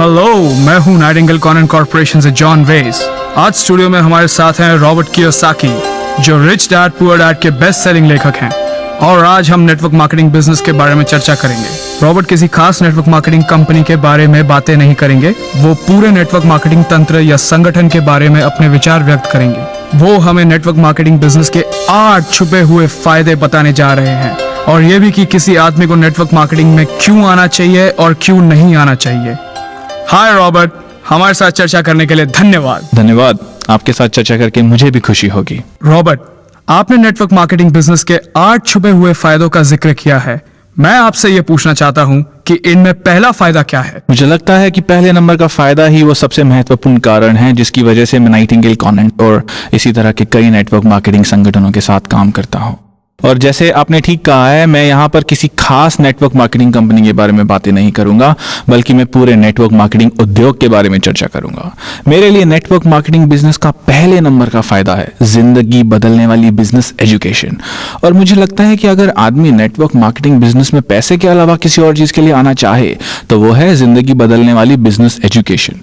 Hello, मैं हूँ Nightingale Connon corporation से जॉन वेस। आज स्टूडियो में हमारे साथ हैं रॉबर्ट कियोसाकी, जो रिच डैड पुअर डैड के बेस्ट सेलिंग लेखक हैं, और आज हम नेटवर्क मार्केटिंग बिजनेस के बारे में चर्चा करेंगे। रॉबर्ट किसी खास नेटवर्क मार्केटिंग कंपनी के बारे में बातें नहीं करेंगे, वो पूरे नेटवर्क मार्केटिंग तंत्र या संगठन के बारे में अपने विचार व्यक्त करेंगे। वो हमें नेटवर्क मार्केटिंग बिजनेस के 8 छुपे हुए फायदे बताने जा रहे हैं, और ये भी कि किसी आदमी को नेटवर्क मार्केटिंग में क्यों आना चाहिए और क्यों नहीं आना चाहिए। हाय रॉबर्ट, हमारे साथ चर्चा करने के लिए धन्यवाद। धन्यवाद, आपके साथ चर्चा करके मुझे भी खुशी होगी। रॉबर्ट, आपने नेटवर्क मार्केटिंग बिजनेस के 8 छुपे हुए फायदों का जिक्र किया है। मैं आपसे यह पूछना चाहता हूं कि इनमें पहला फायदा क्या है? मुझे लगता है कि पहले नंबर का फायदा ही वो सबसे महत्वपूर्ण कारण है जिसकी वजह से मैं नाइटिंगेल कॉनन और इसी तरह के कई नेटवर्क मार्केटिंग संगठनों के साथ काम करता हूं। और जैसे आपने ठीक कहा है, मैं यहाँ पर किसी खास नेटवर्क मार्केटिंग कंपनी के बारे में बातें नहीं करूंगा, बल्कि मैं पूरे नेटवर्क मार्केटिंग उद्योग के बारे में चर्चा करूंगा। मेरे लिए नेटवर्क मार्केटिंग बिजनेस का पहले नंबर का फायदा है जिंदगी बदलने वाली बिजनेस एजुकेशन। और मुझे लगता है कि अगर आदमी नेटवर्क मार्केटिंग बिजनेस में पैसे के अलावा किसी और चीज के लिए आना चाहे तो वो है जिंदगी बदलने वाली बिजनेस एजुकेशन।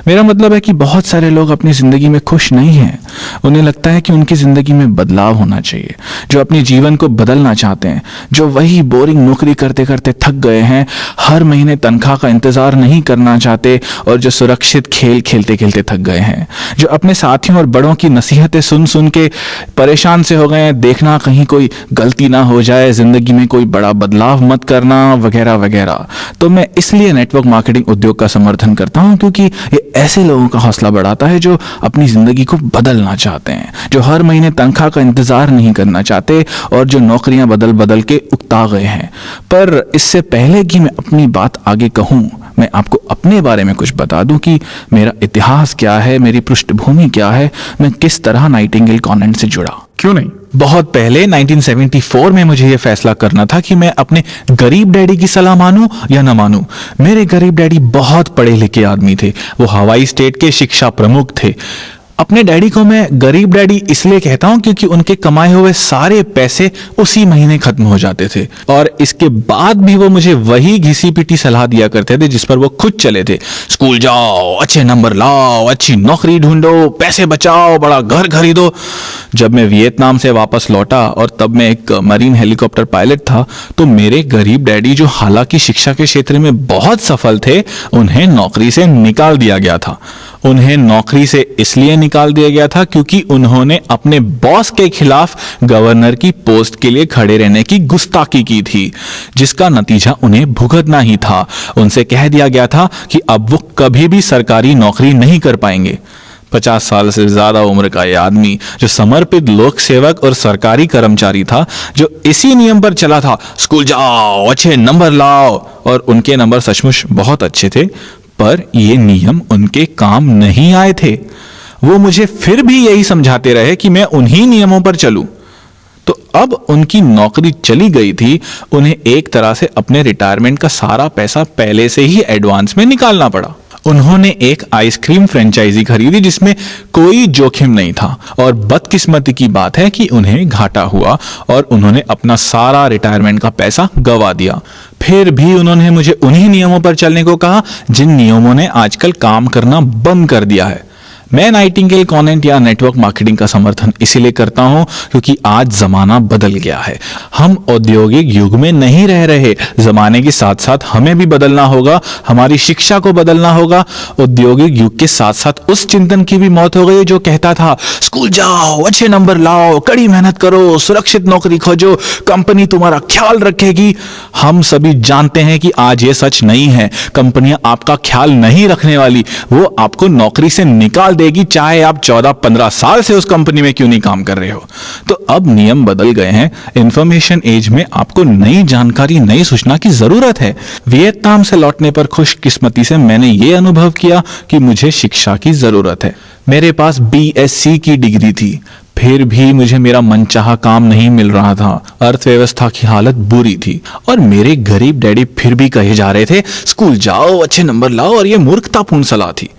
मेरा मतलब है कि बहुत सारे लोग अपनी जिंदगी में खुश नहीं हैं। उन्हें लगता है कि उनकी जिंदगी में बदलाव होना चाहिए, जो अपनी जीवन को बदलना चाहते हैं, जो वही बोरिंग नौकरी करते करते थक गए हैं, हर महीने तनख्वाह का इंतजार नहीं करना चाहते, और जो सुरक्षित खेल खेलते खेलते थक गए हैं, जो अपने साथियों और बड़ों की नसीहतें सुन सुन के परेशान से हो गए हैं, देखना कहीं कोई गलती ना हो जाए, जिंदगी में कोई बड़ा बदलाव मत करना, वगैरह वगैरह। तो मैं इसलिए नेटवर्क मार्केटिंग उद्योग का समर्थन करता हूं, क्योंकि ये ऐसे लोगों का हौसला बढ़ाता है जो अपनी जिंदगी को बदलना चाहते हैं, जो हर महीने तनख्वाह का इंतजार नहीं करना चाहते, और जो नौकरियां बदल बदल के उकता गए हैं। पर इससे पहले कि मैं अपनी बात आगे कहूं, मैं आपको अपने बारे में कुछ बता दूं कि मेरा इतिहास क्या है, मेरी पृष्ठभूमि क्या है, मैं किस तरह नाइटिंगेल कॉनन से जुड़ा। क्यों नहीं? बहुत पहले 1974 में मुझे यह फैसला करना था कि मैं अपने गरीब डैडी की सलाह मानूं या न मानूं। मेरे गरीब डैडी बहुत पढ़े लिखे आदमी थे, वो हवाई स्टेट के शिक्षा प्रमुख थे। अपने डैडी को मैं गरीब डैडी इसलिए कहता हूं क्योंकि उनके कमाए हुए सारे पैसे उसी महीने खत्म हो जाते थे, और इसके बाद भी वो मुझे वही घिसी पिटी सलाह दिया करते थे जिस पर वो खुद चले थे। स्कूल जाओ, अच्छे नंबर लाओ, अच्छी नौकरी ढूंढो, पैसे बचाओ, बड़ा घर खरीदो। जब मैं वियतनाम से वापस लौटा, और तब मैं एक मरीन हेलीकॉप्टर पायलट था, तो मेरे गरीब डैडी, जो हालांकि शिक्षा के क्षेत्र में बहुत सफल थे, उन्हें नौकरी से निकाल दिया गया था। उन्हें नौकरी से इसलिए निकाल दिया गया था क्योंकि उन्होंने अपने बॉस के खिलाफ गवर्नर की पोस्ट के लिए खड़े रहने की गुस्ताखी की थी, जिसका नतीजा उन्हें भुगतना ही था। उनसे कह दिया गया था कि अब वो कभी भी सरकारी नौकरी नहीं कर पाएंगे। 50 साल से ज्यादा उम्र का यह आदमी, जो समर्पित लोक सेवक और सरकारी कर्मचारी था, जो इसी नियम पर चला था, स्कूल जाओ, अच्छे नंबर लाओ, और उनके नंबर सचमुच बहुत अच्छे थे, पर ये नियम उनके काम नहीं आए थे। वो मुझे फिर भी यही समझाते रहे कि मैं उन्हीं नियमों पर चलूं। तो अब उनकी नौकरी चली गई थी, उन्हें एक तरह से अपने रिटायरमेंट का सारा पैसा पहले से ही एडवांस में निकालना पड़ा। उन्होंने एक आइसक्रीम फ्रेंचाइजी खरीदी जिसमें कोई जोखिम नहीं था, और बदकिस्मती की बात है कि उन्हें घाटा हुआ और उन्होंने अपना सारा रिटायरमेंट का पैसा गंवा दिया। फिर भी उन्होंने मुझे उन्हीं नियमों पर चलने को कहा जिन नियमों ने आजकल काम करना बंद कर दिया है। मैं नाइटिंगेल कॉनन या नेटवर्क मार्केटिंग का समर्थन इसीलिए करता हूं क्योंकि आज जमाना बदल गया है। हम औद्योगिक युग में नहीं रह रहे, जमाने के साथ साथ हमें भी बदलना होगा, हमारी शिक्षा को बदलना होगा। औद्योगिक युग के साथ साथ उस चिंतन की भी मौत हो गई जो कहता था, स्कूल जाओ, अच्छे नंबर लाओ, कड़ी मेहनत करो, सुरक्षित नौकरी खोजो, कंपनी तुम्हारा ख्याल रखेगी। हम सभी जानते हैं कि आज ये सच नहीं है। कंपनियां आपका ख्याल नहीं रखने वाली, वो आपको नौकरी से निकाल देगी, चाहे आप 14-15 साल से उस कंपनी में क्यों नहीं काम कर रहे हो। तो अब नियम बदल गए हैं। इंफॉर्मेशन एज में आपको नई जानकारी, नई सूचना की जरूरत है। वियतनाम से लौटने पर खुशकिस्मती से मैंने ये अनुभव किया कि मुझे शिक्षा की जरूरत है। मेरे पास BSc की डिग्री थी, फिर भी मुझे मेरा मनचाहा काम नहीं मिल रहा था। अर्थव्यवस्था की हालत बुरी थी, और मेरे गरीब डैडी फिर भी कहे जा रहे थे, स्कूल जाओ, अच्छे नंबर लाओ, और ये मूर्खतापूर्ण सलाह थी।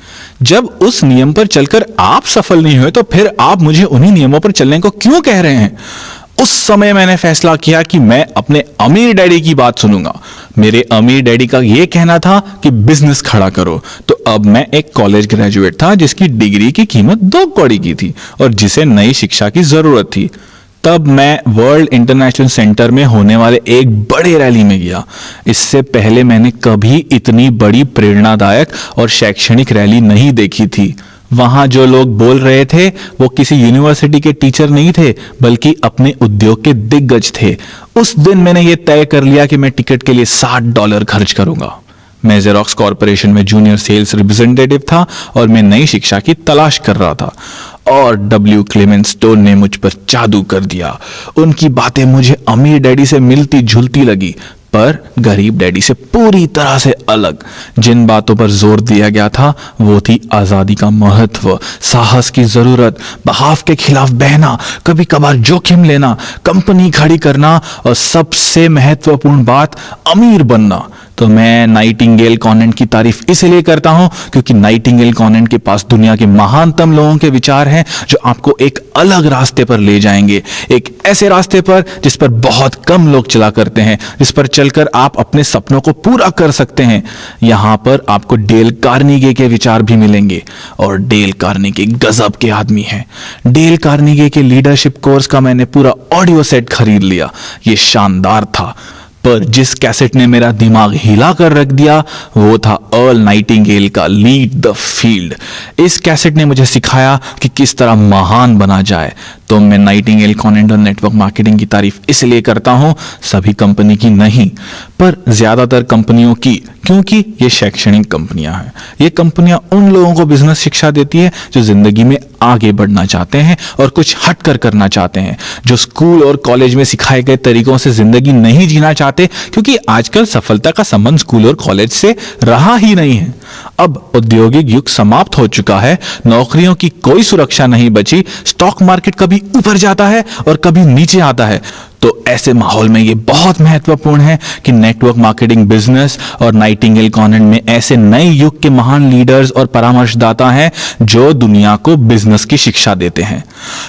जब उस नियम पर चलकर आप सफल नहीं हुए, तो फिर आप मुझे उन्हीं नियमों पर चलने को क्यों कह रहे हैं? उस समय मैंने फैसला किया कि मैं अपने अमीर डैडी की बात सुनूंगा। मेरे अमीर डैडी का यह कहना था कि बिजनेस खड़ा करो। तो अब मैं एक कॉलेज ग्रेजुएट था जिसकी डिग्री की कीमत 2 कौड़ी की थी और जिसे नई शिक्षा की जरूरत थी। तब मैं वर्ल्ड इंटरनेशनल सेंटर में होने वाले एक बड़े रैली में गया। इससे पहले मैंने कभी इतनी बड़ी प्रेरणादायक और शैक्षणिक रैली नहीं देखी थी। वहां जो लोग बोल रहे थे वो किसी यूनिवर्सिटी के टीचर नहीं थे, बल्कि अपने उद्योग के दिग्गज थे। उस दिन मैंने ये तय कर लिया कि मैं टिकट के लिए $60 खर्च करूंगा। मैं जेरोक्स कॉर्पोरेशन में जूनियर सेल्स रिप्रेजेंटेटिव था और मैं नई शिक्षा की तलाश कर रहा था। और W. क्लेमेंट स्टोन ने मुझ पर जादू कर दिया। उनकी बातें मुझे अमीर डैडी से मिलती जुलती लगी, पर गरीब डैडी से पूरी तरह से अलग। जिन बातों पर जोर दिया गया था वो थी आजादी का महत्व, साहस की जरूरत, बहाव के खिलाफ बहना, कभी कभार जोखिम लेना, कंपनी खड़ी करना और सबसे महत्वपूर्ण बात, अमीर बनना। तो मैं नाइटिंगेल कॉनेंट की तारीफ इसलिए करता हूं क्योंकि नाइटिंगेल कॉनेंट के पास दुनिया के महानतम लोगों के विचार हैं जो आपको एक अलग रास्ते पर ले जाएंगे, एक ऐसे रास्ते पर जिस पर बहुत कम लोग चला करते हैं, जिस पर चलकर आप अपने सपनों को पूरा कर सकते हैं। यहां पर आपको डेल कार्नेगी के विचार भी मिलेंगे और डेल कार्नेगी गजब के आदमी हैं। डेल कार्नेगी के लीडरशिप कोर्स का मैंने पूरा ऑडियो सेट खरीद लिया। ये शानदार था, पर जिस कैसेट ने मेरा दिमाग हिला कर रख दिया वो था अर्ल नाइटिंगेल का लीड द फील्ड। इस कैसेट ने मुझे सिखाया कि किस तरह महान बना जाए। तो मैं नाइटिंगेल कॉनेंट और नेटवर्क मार्केटिंग की तारीफ इसलिए करता हूं, सभी कंपनी की नहीं पर ज्यादातर कंपनियों की, क्योंकि ये शैक्षणिक कंपनियां हैं। ये कंपनियां उन लोगों को बिजनेस शिक्षा देती है जो जिंदगी में आगे बढ़ना चाहते हैं और कुछ हट कर करना चाहते हैं, जो स्कूल और कॉलेज में सिखाए गए तरीकों से जिंदगी नहीं जीना चाहते, क्योंकि आजकल सफलता का संबंध स्कूल और कॉलेज से रहा ही नहीं है। अब औद्योगिक युग समाप्त हो चुका है, नौकरियों की कोई सुरक्षा नहीं बची, स्टॉक मार्केट कभी ऊपर जाता है और कभी नीचे आता है। तो ऐसे माहौल में ये बहुत महत्वपूर्ण है कि नेटवर्क मार्केटिंग बिजनेस और नाइटिंगेल कॉनेंट में ऐसे नए युग के महान लीडर्स और परामर्शदाता हैं जो दुनिया को बिजनेस की शिक्षा देते हैं।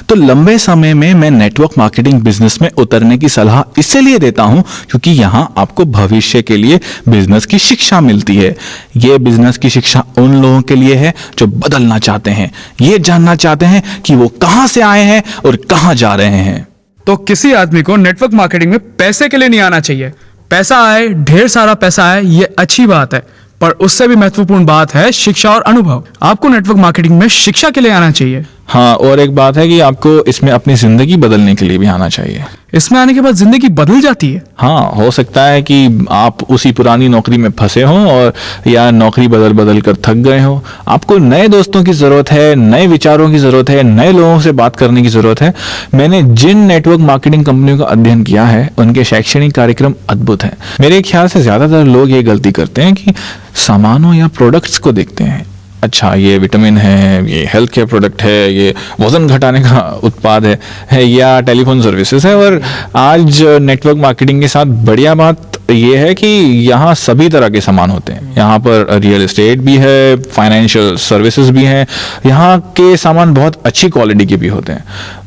तो लंबे समय में मैं नेटवर्क मार्केटिंग बिजनेस में उतरने की सलाह इसलिए देता हूं क्योंकि यहां आपको भविष्य के लिए बिजनेस की शिक्षा मिलती है। यह बिजनेस की शिक्षा उन लोगों के लिए है जो बदलना चाहते हैं, ये जानना चाहते हैं कि वो कहां से आए हैं और कहां जा रहे हैं। तो किसी आदमी को नेटवर्क मार्केटिंग में पैसे के लिए नहीं आना चाहिए। पैसा आए, ढेर सारा पैसा आए, ये अच्छी बात है, पर उससे भी महत्वपूर्ण बात है शिक्षा और अनुभव। आपको नेटवर्क मार्केटिंग में शिक्षा के लिए आना चाहिए। हाँ, और एक बात है कि आपको इसमें अपनी जिंदगी बदलने के लिए भी आना चाहिए। इसमें आने के बाद जिंदगी बदल जाती है। हाँ, हो सकता है कि आप उसी पुरानी नौकरी में फंसे हों और या नौकरी बदल बदल कर थक गए हो। आपको नए दोस्तों की जरूरत है, नए विचारों की जरूरत है, नए लोगों से बात करने की जरूरत है। मैंने जिन नेटवर्क मार्केटिंग कंपनियों का अध्ययन किया है उनके शैक्षणिक कार्यक्रम अद्भुत हैं। मेरे ख्याल से ज्यादातर लोग ये गलती करते हैं कि सामानों या प्रोडक्ट्स को देखते हैं। अच्छा, ये विटामिन है, ये हेल्थ केयर प्रोडक्ट है, ये वजन घटाने का उत्पाद है या टेलीफोन सर्विसेज है। और आज नेटवर्क मार्केटिंग के साथ बढ़िया बात ये है कि यहाँ सभी तरह के सामान होते हैं। यहाँ पर रियल एस्टेट भी है, फाइनेंशियल सर्विसेज भी हैं। यहाँ के सामान बहुत अच्छी क्वालिटी के भी होते हैं।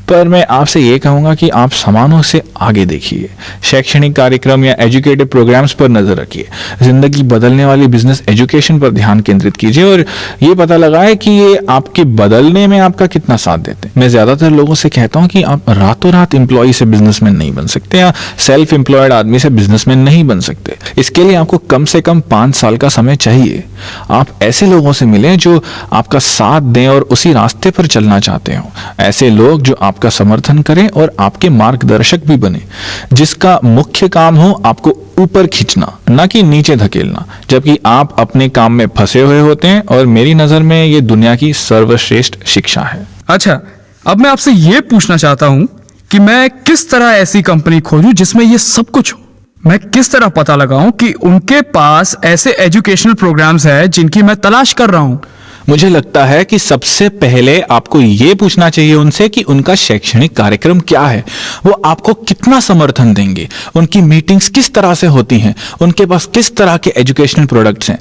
पर मैं आपसे ये कहूँगा कि आप सामानों से आगे देखिए, शैक्षणिक कार्यक्रम या एजुकेटिव प्रोग्राम्स पर नजर रखिए, जिंदगी बदलने वाली बिजनेस एजुकेशन पर ध्यान केंद्रित कीजिए और ये पता लगाए कि ये आपके बदलने में आपका कितना साथ देते हैं। मैं ज्यादातर लोगों से कहता हूँ कि आप रातों रात एम्प्लॉय से बिजनेसमैन नहीं बन सकते या सेल्फ एम्प्लॉयड आदमी से बिजनेसमैन नहीं बन सकते। इसके लिए आपको कम से कम 5 साल का समय चाहिए। आप ऐसे लोगों से मिलें जो आपका साथ दें और उसी रास्ते पर चलना चाहते हो। ऐसे लोग जो आपका समर्थन करें और आपके मार्गदर्शक भी बने, जिसका मुख्य काम हो आपको ऊपर खींचना, ना कि नीचे धकेलना, जबकि आप अपने काम में फंसे हुए होते हैं। और मेरी नजर में ये दुनिया की सर्वश्रेष्ठ शिक्षा है। अच्छा, अब मैं आपसे ये पूछना चाहता हूं कि मैं किस तरह ऐसी कंपनी खोजूं जिसमें ये सब कुछ हो। मैं किस तरह पता लगाऊं कि उनके पास ऐसे एजुकेशनल प्रोग्राम्स है जिनकी मैं तलाश कर रहा हूं। मुझे लगता है कि सबसे पहले आपको यह पूछना चाहिए उनसे कि उनका शैक्षणिक कार्यक्रम क्या है, वो आपको कितना समर्थन देंगे, उनकी मीटिंग्स किस तरह से होती हैं, उनके पास किस तरह के एजुकेशनल प्रोडक्ट्स हैं।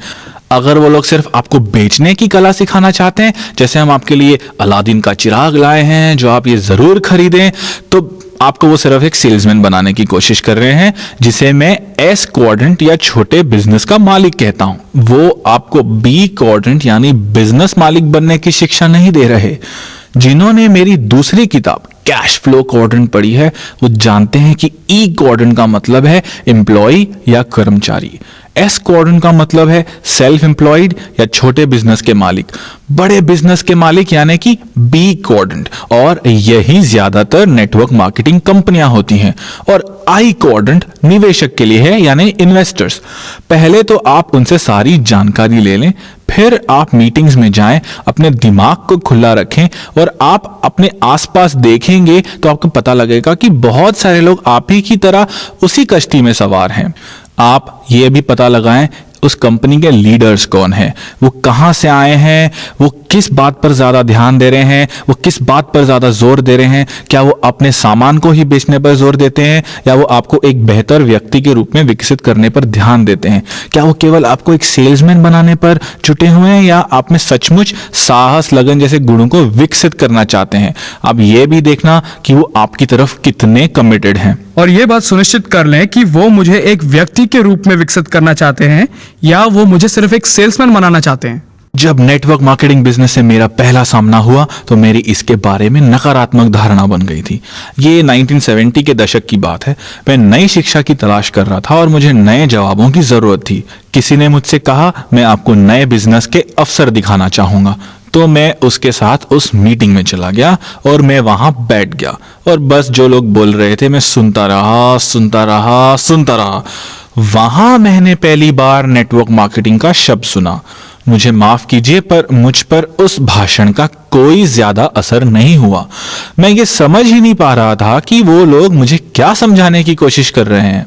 अगर वो लोग सिर्फ आपको बेचने की कला सिखाना चाहते हैं, जैसे हम आपके लिए अलादीन का चिराग लाए हैं जो आप ये जरूर खरीदें, तो आपको वो सिर्फ एक सेल्समैन बनाने की कोशिश कर रहे हैं, जिसे मैं एस क्वाड्रेंट या छोटे बिजनेस का मालिक कहता हूं। वो आपको बी क्वाड्रेंट यानी बिजनेस मालिक बनने की शिक्षा नहीं दे रहे। जिन्होंने मेरी दूसरी किताब कैश फ्लो क्वाड्रेंट पढ़ी है वो जानते हैं कि ई क्वाड्रेंट का मतलब है एम्प्लॉय या कर्मचारी, एस क्वाड्रेंट का मतलब है सेल्फ एम्प्लॉयड या छोटे बिजनेस के मालिक, बड़े बिजनेस के मालिक यानी कि बी क्वाड्रेंट, और यही ज्यादातर नेटवर्क मार्केटिंग कंपनियां होती हैं। और आई क्वाड्रेंट निवेशक के लिए है यानी इन्वेस्टर्स। पहले तो आप उनसे सारी जानकारी ले लें, फिर आप मीटिंग्स में जाएं, अपने दिमाग को खुला रखें और आप अपने आसपास देखेंगे तो आपको पता लगेगा कि बहुत सारे लोग आप ही की तरह उसी कश्ती में सवार हैं। आप ये भी पता लगाएं उस कंपनी के लीडर्स कौन हैं, वो कहां से आए हैं, वो किस बात पर ज्यादा ध्यान दे रहे हैं, वो किस बात पर ज्यादा जोर दे रहे हैं। क्या वो अपने सामान को ही बेचने पर जोर देते हैं या वो आपको एक बेहतर व्यक्ति के रूप में विकसित करने पर ध्यान देते हैं? क्या वो केवल आपको एक सेल्समैन बनाने पर जुटे हुए हैं या आप में सचमुच साहस, लगन जैसे गुणों को विकसित करना चाहते हैं? आप ये भी देखना कि वो आपकी तरफ कितने कमिटेड हैं। और ये बात सुनिश्चित कर लें कि वो मुझे एक व्यक्ति के रूप में विकसित करना चाहते हैं या वो मुझे सिर्फ एक सेल्समैन बनाना चाहते हैं। जब नेटवर्क मार्केटिंग बिजनेस से मेरा पहला सामना हुआ तो मेरी इसके बारे में नकारात्मक धारणा बन गई थी। ये 1970 के दशक की बात है। मैं नई शिक्षा की तलाश कर रहा था और मुझे नए जवाबों की जरूरत थी। किसी ने मुझसे कहा, मैं आपको नए बिजनेस के अवसर दिखाना चाहूंगा। तो मैं उसके साथ उस मीटिंग में चला गया और मैं वहां बैठ गया और बस जो लोग बोल रहे थे मैं सुनता रहा। वहां मैंने पहली बार नेटवर्क मार्केटिंग का शब्द सुना। मुझे माफ कीजिए पर मुझ पर उस भाषण का कोई ज्यादा असर नहीं हुआ। मैं ये समझ ही नहीं पा रहा था कि वो लोग मुझे क्या समझाने की कोशिश कर रहे हैं।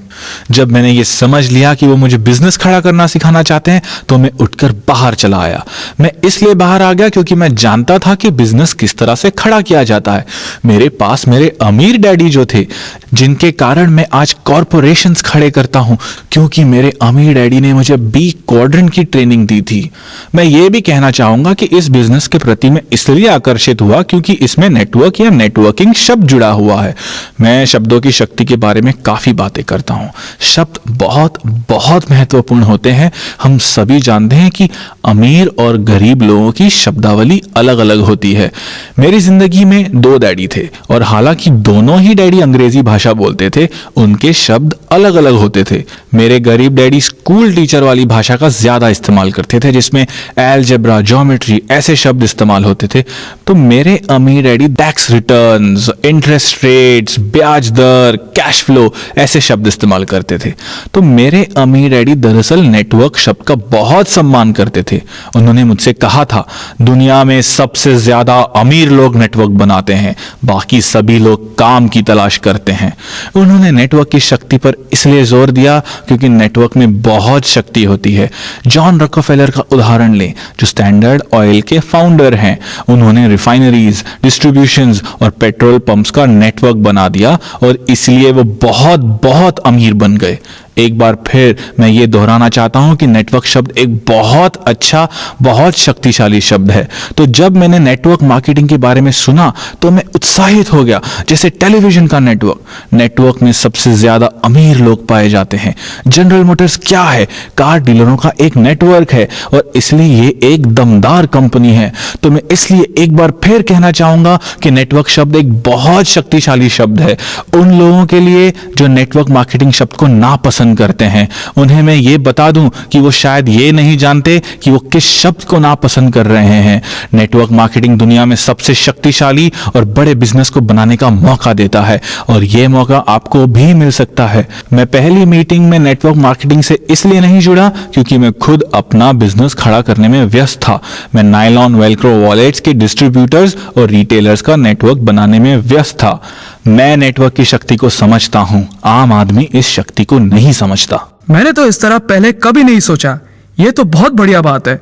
जब मैंने ये समझ लिया कि वो मुझे बिजनेस खड़ा करना सिखाना चाहते हैं तो मैं उठकर बाहर चला आया। मैं इसलिए बाहर आ गया क्योंकि मैं जानता था कि बिजनेस किस तरह से खड़ा किया जाता है। मेरे पास मेरे अमीर डैडी जो थे, जिनके कारण मैं आज कॉरपोरेशंस खड़े करता हूं, क्योंकि मेरे अमीर डैडी ने मुझे बी क्वाड्रेंट की ट्रेनिंग दी थी। मैं ये भी कहना चाहूंगा कि इस बिजनेस के प्रति मैं इसलिए आकर्षित हुआ क्योंकि इसमें नेटवर्क या नेटवर्किंग शब्द जुड़ा हुआ है। मैं शब्दों की शक्ति के बारे में काफी बातें करता हूं। शब्द बहुत बहुत महत्वपूर्ण होते हैं। हम सभी जानते हैं कि अमीर और गरीब लोगों की शब्दावली अलग अलग होती है। मेरी जिंदगी में दो डैडी थे और हालांकि दोनों ही डैडी अंग्रेजी भाषा बोलते थे, उनके शब्द अलग अलग होते थे। मेरे गरीब डैडी स्कूल टीचर वाली भाषा का ज्यादा इस्तेमाल करते थे, जिसमें अलजेब्रा, ज्योमेट्री ऐसे शब्द इस्तेमाल होते थे। तो मेरे अमीर daddy tax returns, interest rates, ब्याज दर, कैश फ्लो ऐसे शब्द इस्तेमाल करते थे। तो मेरे अमीर डैडी दरअसल नेटवर्क शब्द का बहुत सम्मान करते थे। उन्होंने मुझसे कहा था, दुनिया में सबसे ज्यादा अमीर लोग नेटवर्क बनाते हैं, बाकी सभी लोग काम की तलाश करते हैं। उन्होंने नेटवर्क की शक्ति पर इसलिए जोर दिया क्योंकि नेटवर्क में बहुत शक्ति होती है। जॉन रॉकफेलर का उदाहरण लें, जो स्टैंडर्ड ऑयल के फाउंडर हैं। उन्होंने रिफाइनरीज, डिस्ट्रीब्यूशंस और पेट्रोल पंप्स का नेटवर्क बना दिया और इसलिए वो बहुत बहुत अमीर बन गए। एक बार फिर मैं ये दोहराना चाहता हूं कि नेटवर्क शब्द एक बहुत अच्छा, बहुत शक्तिशाली शब्द है। तो जब मैंने नेटवर्क मार्केटिंग के बारे में सुना तो मैं उत्साहित हो गया। जैसे टेलीविजन का नेटवर्क में सबसे ज्यादा अमीर लोग पाए जाते हैं। जनरल मोटर्स क्या है? कार डीलरों का एक नेटवर्क है और इसलिए ये एक दमदार कंपनी है। तो मैं इसलिए एक बार फिर कहना चाहूंगा कि नेटवर्क शब्द एक बहुत शक्तिशाली शब्द है। उन लोगों के लिए जो नेटवर्क मार्केटिंग शब्द को नापसंद करते हैं, उन्हें मैं ये बता दूं कि वो शायद ये नहीं जानते कि वो किस शब्द को नापसंद कर रहे हैं। नेटवर्क मार्केटिंग दुनिया में सबसे शक्तिशाली और बड़े बिजनेस को बनाने का मौका देता है और ये मौका आपको भी मिल सकता है। मैं पहली मीटिंग में नेटवर्क मार्केटिंग से इसलिए नहीं जुड़ा क्योंकि मैं खुद अपना बिजनेस खड़ा करने में व्यस्त था। मैं नायलॉन वेलक्रो वॉलेट्स के डिस्ट्रीब्यूटर्स और रिटेलर्स का नेटवर्क बनाने में व्यस्त था। मैं नेटवर्क की शक्ति को समझता हूं, आम आदमी इस शक्ति को नहीं समझता। मैंने तो इस तरह पहले कभी नहीं सोचा। ये तो बहुत बढ़िया बात है।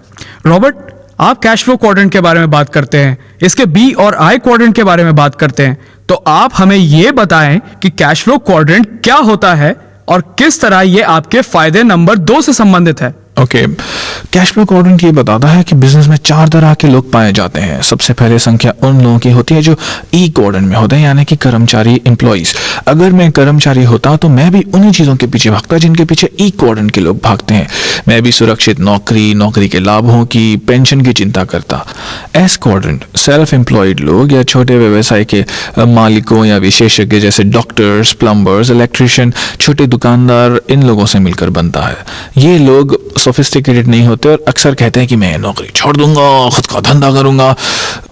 रॉबर्ट, आप कैश फ्लो क्वाड्रेंट के बारे में बात करते हैं, इसके बी और आई क्वाड्रेंट के बारे में बात करते हैं। तो आप हमें ये बताएं कि कैश फ्लो क्वाड्रेंट क्या होता है और किस तरह ये आपके फायदे नंबर 2 से संबंधित है। ओके, कैश फ्लो क्वाड्रेंट ये बताता है कि बिजनेस में 4 तरह के लोग पाए जाते हैं। सबसे पहले संख्या उन लोगों की होती है जो ई क्वाड्रेंट में होते हैं, यानी कि कर्मचारी, एम्प्लॉइज। अगर मैं कर्मचारी होता तो मैं भी उन्हीं चीज़ों के पीछे भागता जिनके पीछे ई क्वाड्रेंट के लोग भागते हैं। मैं भी सुरक्षित नौकरी, नौकरी के लाभों की, पेंशन की चिंता करता। एस क्वाड्रेंट सेल्फ एम्प्लॉयड लोग या छोटे व्यवसाय के मालिकों या विशेषज्ञ जैसे डॉक्टर्स, प्लम्बर्स, इलेक्ट्रिशियन, छोटे दुकानदार, इन लोगों से मिलकर बनता है। ये लोग सोफिस्टिकेटेड नहीं होते और अक्सर कहते हैं कि मैं नौकरी छोड़ दूंगा, खुद का धंधा करूंगा।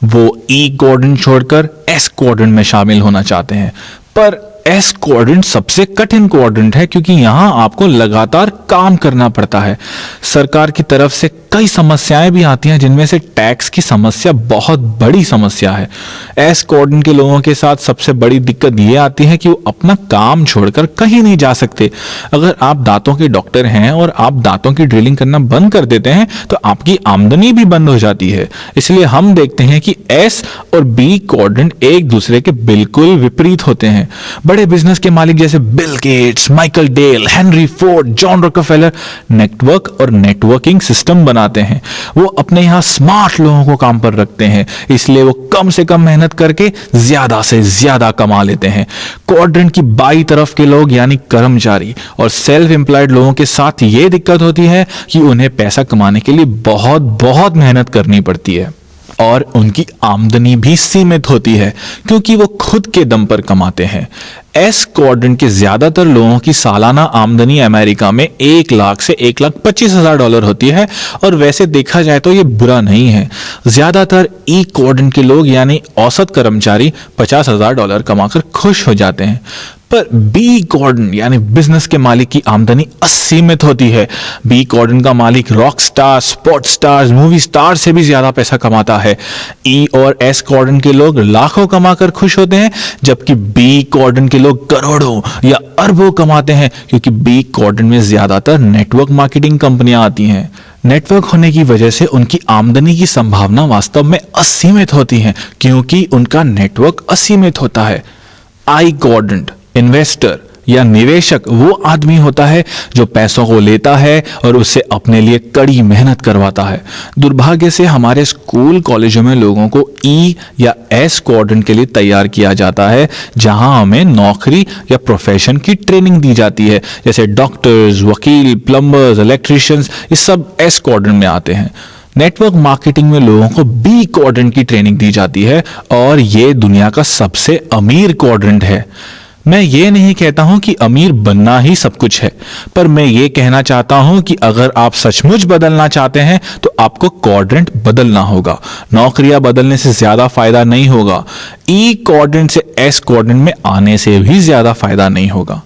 वो ई क्वाड्रेंट छोड़कर एस क्वाड्रेंट में शामिल होना चाहते हैं। पर एस क्वाड्रेंट सबसे कठिन क्वाड्रेंट है क्योंकि यहां आपको लगातार काम करना पड़ता है। सरकार की तरफ से कई समस्याएं भी आती हैं, जिनमें से टैक्स की समस्या बहुत बड़ी समस्या है। एस क्वाड्रेंट के लोगों के साथ सबसे बड़ी दिक्कत ये आती है कि वो अपना काम छोड़कर कहीं नहीं जा सकते। अगर आप दांतों के डॉक्टर हैं और आप दांतों की ड्रिलिंग करना बंद कर देते हैं तो आपकी आमदनी भी बंद हो जाती है। इसलिए हम देखते हैं कि एस और बी क्वाड्रेंट एक दूसरे के बिल्कुल विपरीत होते हैं। बड़े बिजनेस के मालिक जैसे Bill Gates, Michael Dell, Henry Ford, John Rockefeller network और नेटवर्किंग सिस्टम बनाते हैं। वो अपने यहां स्मार्ट लोगों को काम पर रखते हैं, इसलिए वो कम से कम मेहनत करके ज्यादा से ज्यादा कमा लेते हैं। क्वाड्रेंट की बाई तरफ के लोग यानी कर्मचारी और सेल्फ एम्प्लॉयड लोगों के साथ ये दिक्कत होती है कि उन्हें पैसा कमाने के लिए बहुत बहुत मेहनत करनी पड़ती है और उनकी आमदनी भी सीमित होती है क्योंकि वो खुद के दम पर कमाते हैं। एस क्वाड्रेंट के ज्यादातर लोगों की सालाना आमदनी अमेरिका में 1 लाख से $1,25,000 होती है और वैसे देखा जाए तो ये बुरा नहीं है। ज्यादातर ई क्वाड्रेंट के लोग यानी औसत कर्मचारी $50,000 कमाकर खुश हो जाते हैं। पर बी क्वाड्रेंट यानी बिजनेस के मालिक की आमदनी असीमित होती है। बी क्वाड्रेंट का मालिक rock star, sports stars, movie star से भी ज्यादा पैसा कमाता है। ई और एस क्वाड्रेंट के लोग लाखों कमाकर खुश होते हैं, जबकि बी क्वाड्रेंट के लोग करोड़ों या अरबों कमाते हैं क्योंकि बी क्वाड्रेंट में ज्यादातर नेटवर्क मार्केटिंग कंपनियां आती हैं। नेटवर्क होने की वजह से उनकी आमदनी की संभावना वास्तव में असीमित होती है क्योंकि उनका नेटवर्क असीमित होता है। आई क्वाड्रेंट इन्वेस्टर या निवेशक वो आदमी होता है जो पैसों को लेता है और उससे अपने लिए कड़ी मेहनत करवाता है। दुर्भाग्य से हमारे स्कूल कॉलेजों में लोगों को ई या एस क्वाड्रेंट के लिए तैयार किया जाता है, जहां हमें नौकरी या प्रोफेशन की ट्रेनिंग दी जाती है, जैसे डॉक्टर्स, वकील, प्लम्बर्स, इलेक्ट्रिशियंस, ये सब एस क्वाड्रेंट में आते हैं। नेटवर्क मार्केटिंग में लोगों को बी क्वाड्रेंट की ट्रेनिंग दी जाती है और ये दुनिया का सबसे अमीर क्वाड्रेंट है। मैं ये नहीं कहता हूं कि अमीर बनना ही सब कुछ है, पर मैं ये कहना चाहता हूं कि अगर आप सचमुच बदलना चाहते हैं तो आपको क्वाड्रेंट बदलना होगा। नौकरियां बदलने से ज्यादा फायदा नहीं होगा। ई क्वाड्रेंट से एस क्वाड्रेंट में आने से भी ज्यादा फायदा नहीं होगा।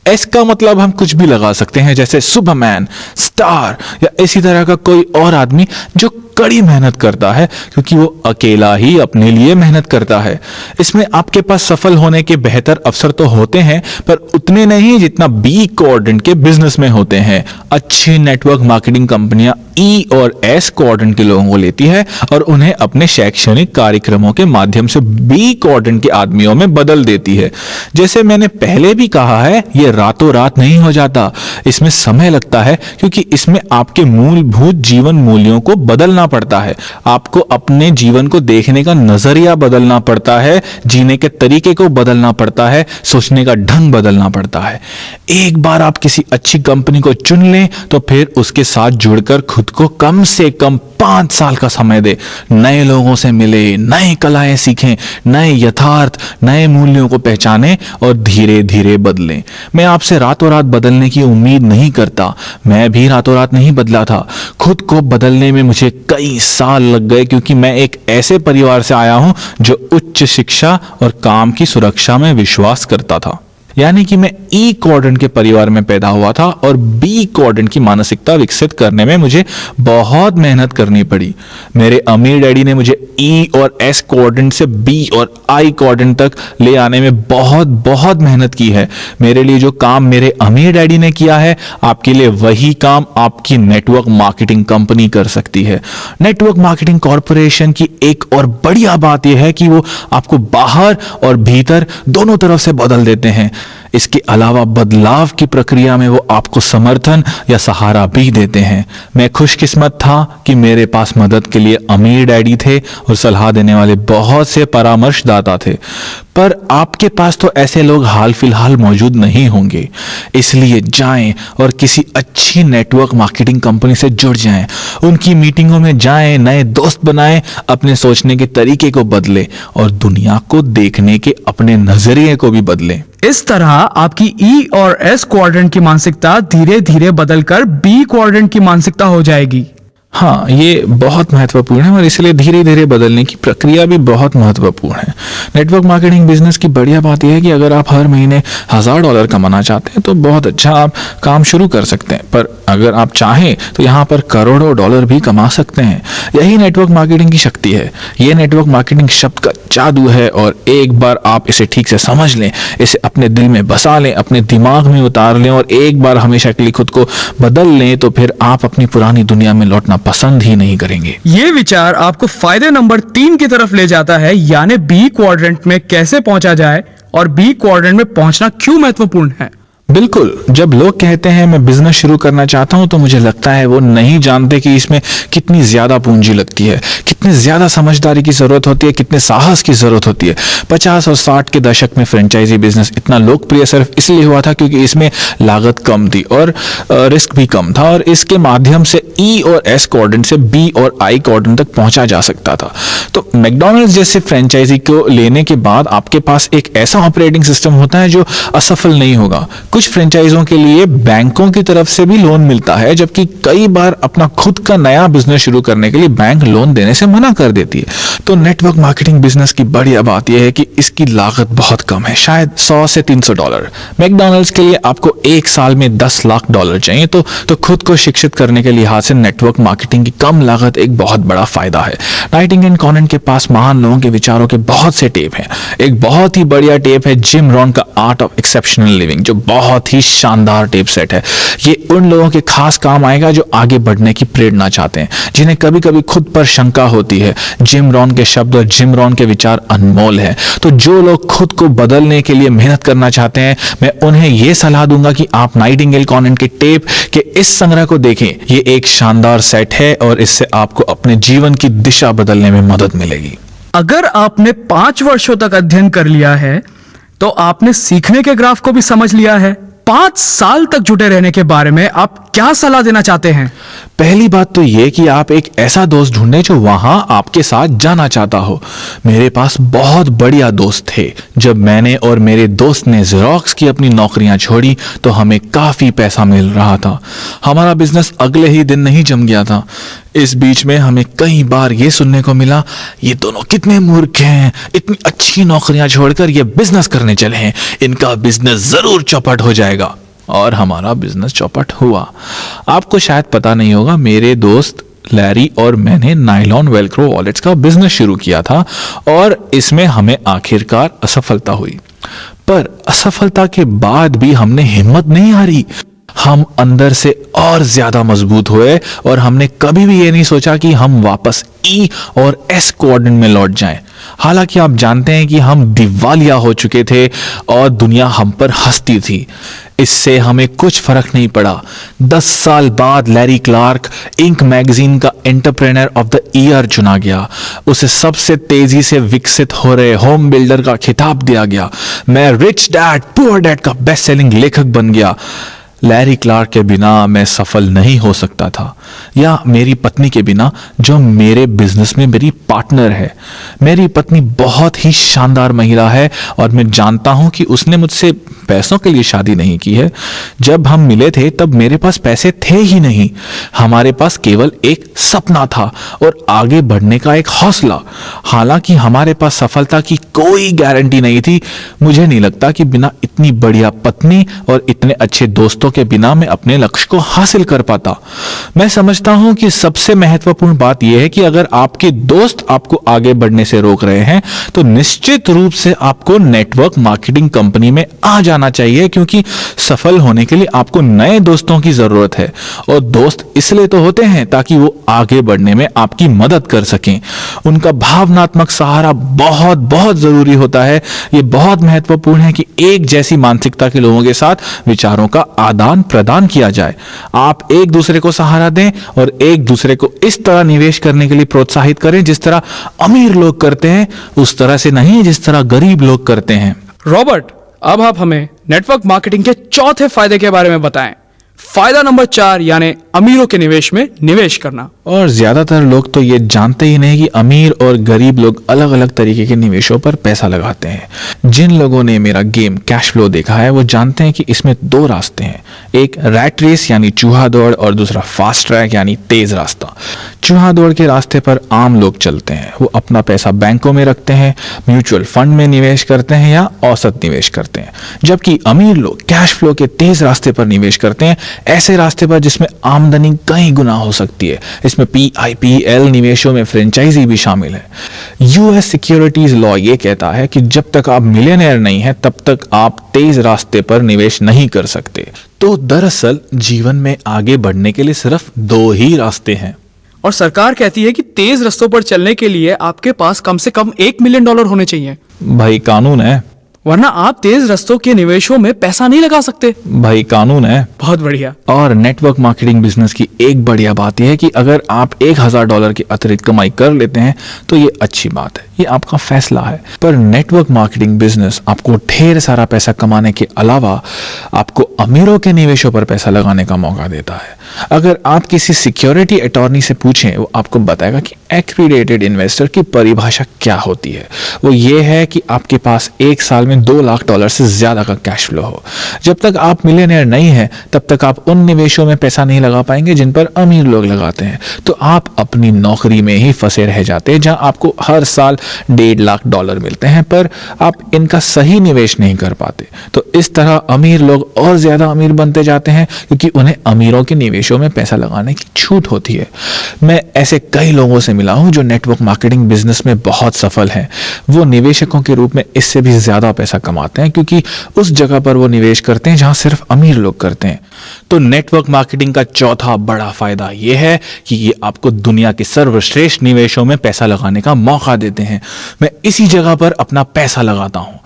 एस का मतलब हम कुछ भी लगा सकते हैं, जैसे सुपरमैन, स्टार या इसी तरह का कोई और आदमी जो कड़ी मेहनत करता है क्योंकि वो अकेला ही अपने लिए मेहनत करता है। इसमें आपके पास सफल होने के बेहतर अवसर तो होते हैं, पर उतने नहीं जितना बी क्वाड्रेंट के बिजनेस में होते हैं। अच्छी नेटवर्क मार्केटिंग कंपनियां ई और एस क्वाड्रेंट के लोगों को लेती है और उन्हें अपने शैक्षणिक कार्यक्रमों के माध्यम से बी क्वाड्रेंट के आदमियों में बदल देती है। जैसे मैंने पहले भी कहा है, यह रातों रात नहीं हो जाता। इसमें समय लगता है क्योंकि इसमें आपके मूलभूत जीवन मूल्यों को बदलना पड़ता है। आपको अपने जीवन को देखने का नजरिया बदलना पड़ता है, जीने के तरीके को बदलना पड़ता है, सोचने का ढंग बदलना पड़ता है। एक बार आप किसी अच्छी कंपनी को चुन लें तो फिर उसके साथ जुड़कर खुद को कम से कम 5 साल का समय दे। नए लोगों से मिले, नए कलाएं सीखें, नए यथार्थ, नए मूल्यों को पहचानें और धीरे धीरे बदलें। मैं आपसे रातों रात बदलने की उम्मीद नहीं करता। मैं भी रातों रात नहीं बदला था। खुद को बदलने में मुझे कई साल लग गए क्योंकि मैं एक ऐसे परिवार से आया हूं जो उच्च शिक्षा और काम की सुरक्षा में विश्वास करता था। यानी कि मैं ई क्वाड्रेंट के परिवार में पैदा हुआ था और बी क्वाड्रेंट की मानसिकता विकसित करने में मुझे बहुत मेहनत करनी पड़ी। मेरे अमीर डैडी ने मुझे ई और एस क्वाड्रेंट से बी और आई क्वाड्रेंट तक ले आने में बहुत बहुत मेहनत की है। मेरे लिए जो काम मेरे अमीर डैडी ने किया है, आपके लिए वही काम आपकी नेटवर्क मार्केटिंग कंपनी कर सकती है। नेटवर्क मार्केटिंग कॉर्पोरेशन की एक और बढ़िया बात यह है कि वो आपको बाहर और भीतर दोनों तरफ से बदल देते हैं। इसके अलावा बदलाव की प्रक्रिया में वो आपको समर्थन या सहारा भी देते हैं। मैं खुशकिस्मत था कि मेरे पास मदद के लिए अमीर डैडी थे और सलाह देने वाले बहुत से परामर्शदाता थे, पर आपके पास तो ऐसे लोग हाल फिलहाल मौजूद नहीं होंगे। इसलिए जाएं और किसी अच्छी नेटवर्क मार्केटिंग कंपनी से जुड़ जाएं, उनकी मीटिंगों में जाएं, नए दोस्त बनाएं, अपने सोचने के तरीके को बदलें और दुनिया को देखने के अपने नजरिए को भी बदलें। इस तरह आपकी ई और एस क्वाड्रेंट की मानसिकता धीरे धीरे बदलकर बी क्वाड्रेंट की मानसिकता हो जाएगी। हाँ, ये बहुत महत्वपूर्ण है और इसलिए धीरे धीरे बदलने की प्रक्रिया भी बहुत महत्वपूर्ण है। नेटवर्क मार्केटिंग बिजनेस की बढ़िया बात यह है कि अगर आप हर महीने $1000 कमाना चाहते हैं तो बहुत अच्छा आप काम शुरू कर सकते हैं, पर अगर आप चाहें तो यहाँ पर करोड़ों डॉलर भी कमा सकते हैं। यही नेटवर्क मार्केटिंग की शक्ति है। ये नेटवर्क मार्केटिंग शब्द का जादू है और एक बार आप इसे ठीक से समझ लें, इसे अपने दिल में बसा लें, अपने दिमाग में उतार लें और एक बार हमेशा के लिए खुद को बदल लें, तो फिर आप अपनी पुरानी दुनिया में लौटना पसंद ही नहीं करेंगे। ये विचार आपको फायदे नंबर 3 की तरफ ले जाता है, यानी बी क्वाड्रेंट में कैसे पहुंचा जाए और बी क्वाड्रेंट में पहुंचना क्यों महत्वपूर्ण है। बिल्कुल, जब लोग कहते हैं मैं बिजनेस शुरू करना चाहता हूं तो मुझे लगता है वो नहीं जानते कि इसमें कितनी ज्यादा पूंजी लगती है, कितनी ज्यादा समझदारी की जरूरत होती है, कितने साहस की जरूरत होती है। 50 और 60 के दशक में फ्रेंचाइजी बिजनेस इतना लोकप्रिय सिर्फ इसलिए हुआ था क्योंकि इसमें लागत कम थी और रिस्क भी कम था और इसके माध्यम से ई और एस क्वाड्रेंट से बी और आई क्वाड्रेंट तक पहुंचा जा सकता था। तो मैकडॉनल्ड्स जैसे फ्रेंचाइजी को लेने के बाद आपके पास एक ऐसा ऑपरेटिंग सिस्टम होता है जो असफल नहीं होगा। कुछ फ्रेंचाइजों के लिए बैंकों की तरफ से भी लोन मिलता है, जबकि कई बार अपना खुद का नया बिजनेस शुरू करने के लिए बैंक लोन देने से मना कर देती है। तो नेटवर्क मार्केटिंग बिजनेस की बढ़िया बात यह है कि इसकी लागत बहुत कम है, शायद $100 से $300। मैकडॉनल्ड्स के लिए आपको एक साल में $10 लाख चाहिए, तो खुद को शिक्षित करने के लिहाज से नेटवर्क मार्केटिंग की कम लागत एक बहुत बड़ा फायदा है। नाइटिंगेल एंड कॉनन के पास महान लोगों के विचारों के बहुत से टेप हैं। एक बहुत ही बढ़िया टेप है जिम रॉन का आर्ट ऑफ एक्सेप्शनल लिविंग, जो बहुत ही शानदार टेप सेट है। ये उन लोगों के खास काम आएगा जो आगे बढ़ने की प्रेरणा चाहते हैं, जिन्हें कभी कभी खुद पर शंका होती है। जिम रॉन के शब्द और जिम रॉन के विचार अनमोल है। तो जो लोग खुद को बदलने के लिए मेहनत करना चाहते हैं, मैं उन्हें यह सलाह दूंगा कि आप नाइटिंगेल कॉनन के टेप के इस संग्रह को देखें। ये एक शानदार सेट है और इससे आपको अपने जीवन की दिशा बदलने में मदद मिलेगी। अगर आपने 5 वर्षों तक अध्ययन कर लिया है तो आपने सीखने के ग्राफ को भी समझ लिया है। 5 साल तक जुटे रहने के बारे में आप क्या सलाह देना चाहते हैं? पहली बात तो यह कि आप एक ऐसा दोस्त ढूंढें जो वहां आपके साथ जाना चाहता हो। मेरे पास बहुत बढ़िया दोस्त थे। जब मैंने और मेरे दोस्त ने ज़ेरॉक्स की अपनी नौकरियां छोड़ी तो हमें काफी पैसा मिल रहा था। हमारा बिजनेस अगले ही दिन नहीं जम गया था। इस बीच में हमें कई बार ये सुनने को मिला, ये दोनों कितने मूर्ख हैं, इतनी अच्छी नौकरियां छोड़कर ये बिजनेस करने चले हैं, इनका बिजनेस जरूर चौपट हो जाएगा। और हमारा बिजनेस चौपट हुआ। आपको शायद पता नहीं होगा, मेरे दोस्त लैरी और मैंने नायलॉन वेलक्रो वॉलेट्स का बिजनेस शुरू किया था और इसमें हमें आखिरकार असफलता हुई। पर असफलता के बाद भी हमने हिम्मत नहीं हारी। हम अंदर से और ज्यादा मजबूत हुए और हमने कभी भी ये नहीं सोचा कि हम वापस ई और एस क्वाड्रेंट में लौट जाएं। हालांकि आप जानते हैं कि हम दिवालिया हो चुके थे और दुनिया हम पर हंसती थी। इससे हमें कुछ फर्क नहीं पड़ा। 10 साल बाद लैरी क्लार्क इंक मैगजीन का एंटरप्रेन्योर ऑफ द ईयर चुना गया। उसे सबसे तेजी से विकसित हो रहे होम बिल्डर का खिताब दिया गया। मैं रिच डैड पुअर डैड का बेस्ट सेलिंग लेखक बन गया। लैरी क्लार्क के बिना मैं सफल नहीं हो सकता था, या मेरी पत्नी के बिना जो मेरे बिजनेस में मेरी पार्टनर है। मेरी पत्नी बहुत ही शानदार महिला है और मैं जानता हूं कि उसने मुझसे पैसों के लिए शादी नहीं की है। जब हम मिले थे तब मेरे पास पैसे थे ही नहीं। हमारे पास केवल एक सपना था और आगे बढ़ने का एक हौसला। हालांकि हमारे पास सफलता की कोई गारंटी नहीं थी। मुझे नहीं लगता कि बिना इतनी बढ़िया पत्नी और इतने अच्छे दोस्तों के बिना मैं अपने लक्ष्य को हासिल कर पाता। मैं समझता हूं कि सबसे महत्वपूर्ण बात यह है कि अगर आपके दोस्त आपको आगे बढ़ने से रोक रहे हैं तो निश्चित रूप से आपको नेटवर्क मार्केटिंग कंपनी में आ जाना चाहिए, क्योंकि सफल होने के लिए आपको नए दोस्तों की जरूरत है। और दोस्त इसलिए तो होते हैं ताकि वो आगे बढ़ने में आपकी मदद कर सकें। उनका भावनात्मक सहारा बहुत बहुत जरूरी होता है। ये बहुत महत्वपूर्ण है कि एक जैसी मानसिकता के लोगों के साथ विचारों का आदान प्रदान किया जाए। आप एक दूसरे को सहारा दें और एक दूसरे को इस तरह निवेश करने के लिए प्रोत्साहित करें जिस तरह अमीर लोग करते हैं, उस तरह से नहीं जिस तरह गरीब लोग करते हैं। रॉबर्ट, अब आप हमें नेटवर्क मार्केटिंग के चौथे फायदे के बारे में बताएं। फायदा नंबर 4 यानी अमीरों के निवेश में निवेश करना। और ज्यादातर लोग तो ये जानते ही नहीं कि अमीर और गरीब लोग अलग अलग तरीके के निवेशों पर पैसा लगाते हैं। जिन लोगों ने मेरा गेम कैश फ्लो देखा है वो जानते हैं कि इसमें 2 रास्ते हैं, एक रैट रेस यानी चूहा दौड़ और दूसरा फास्ट ट्रैक यानी तेज रास्ता। चूहा दौड़ के रास्ते पर आम लोग चलते हैं। वो अपना पैसा बैंकों में रखते हैं, म्यूचुअल फंड में निवेश करते हैं या औसत निवेश करते हैं, जबकि अमीर लोग कैश फ्लो के तेज रास्ते पर निवेश करते हैं, ऐसे रास्ते पर जिसमें आमदनी कई गुना हो सकती है। इसमें PIPL निवेशों में फ्रेंचाइजी भी शामिल है। US सिक्योरिटीज लॉ ये कहता है कि जब तक आप मिलियनेयर नहीं हैं तब तक आप तेज रास्ते पर निवेश नहीं कर सकते। तो दरअसल जीवन में आगे बढ़ने के लिए सिर्फ 2 ही रास्ते हैं। और सरकार कहती है कि तेज रास्तों पर चलने के लिए आपके पास कम से कम $1 मिलियन होने चाहिए। भाई कानून है, वरना आप तेज रास्तों के निवेशों में पैसा नहीं लगा सकते। भाई कानून है। बहुत बढ़िया। और नेटवर्क मार्केटिंग बिजनेस की एक बढ़िया बात यह है कि अगर आप $1000 की अतिरिक्त कमाई कर लेते हैं तो ये अच्छी बात है, ये आपका फैसला है। पर नेटवर्क मार्केटिंग बिजनेस आपको ढेर सारा पैसा कमाने के अलावा आपको अमीरों के निवेशों पर पैसा लगाने का मौका देता है। अगर आप किसी सिक्योरिटी अटॉर्नी से पूछें, वो आपको बताएगा कि एक्रीडेटेड इन्वेस्टर की परिभाषा क्या होती है। वो ये है कि आपके पास एक साल में $2 लाख से ज्यादा का कैश फ्लो हो। जब तक आप मिलियनेयर नहीं है तब तक आप उन निवेशों में पैसा नहीं लगा पाएंगे जिन पर अमीर लोग लगाते हैं। तो आप अपनी नौकरी में ही फंसे रह जाते हैं जहां आपको हर साल $1.5 लाख मिलते हैं, पर आप इनका सही निवेश नहीं कर पाते। तो इस तरह अमीर लोग और ज्यादा अमीर बनते जाते हैं क्योंकि उन्हें अमीरों के निवेशों में पैसा लगाने की छूट होती है। मैं ऐसे कई लोगों से मिला हूं जो नेटवर्क मार्केटिंग बिजनेस में बहुत सफल हैं। वो निवेशकों के रूप में इससे भी ज्यादा पैसा कमाते हैं क्योंकि उस जगह पर वो निवेश करते हैं जहां सिर्फ अमीर लोग करते हैं। तो नेटवर्क मार्केटिंग का चौथा बड़ा फायदा यह है कि ये आपको दुनिया के सर्वश्रेष्ठ निवेशों में पैसा लगाने का मौका देते हैं। मैं इसी जगह पर अपना पैसा लगाता हूं।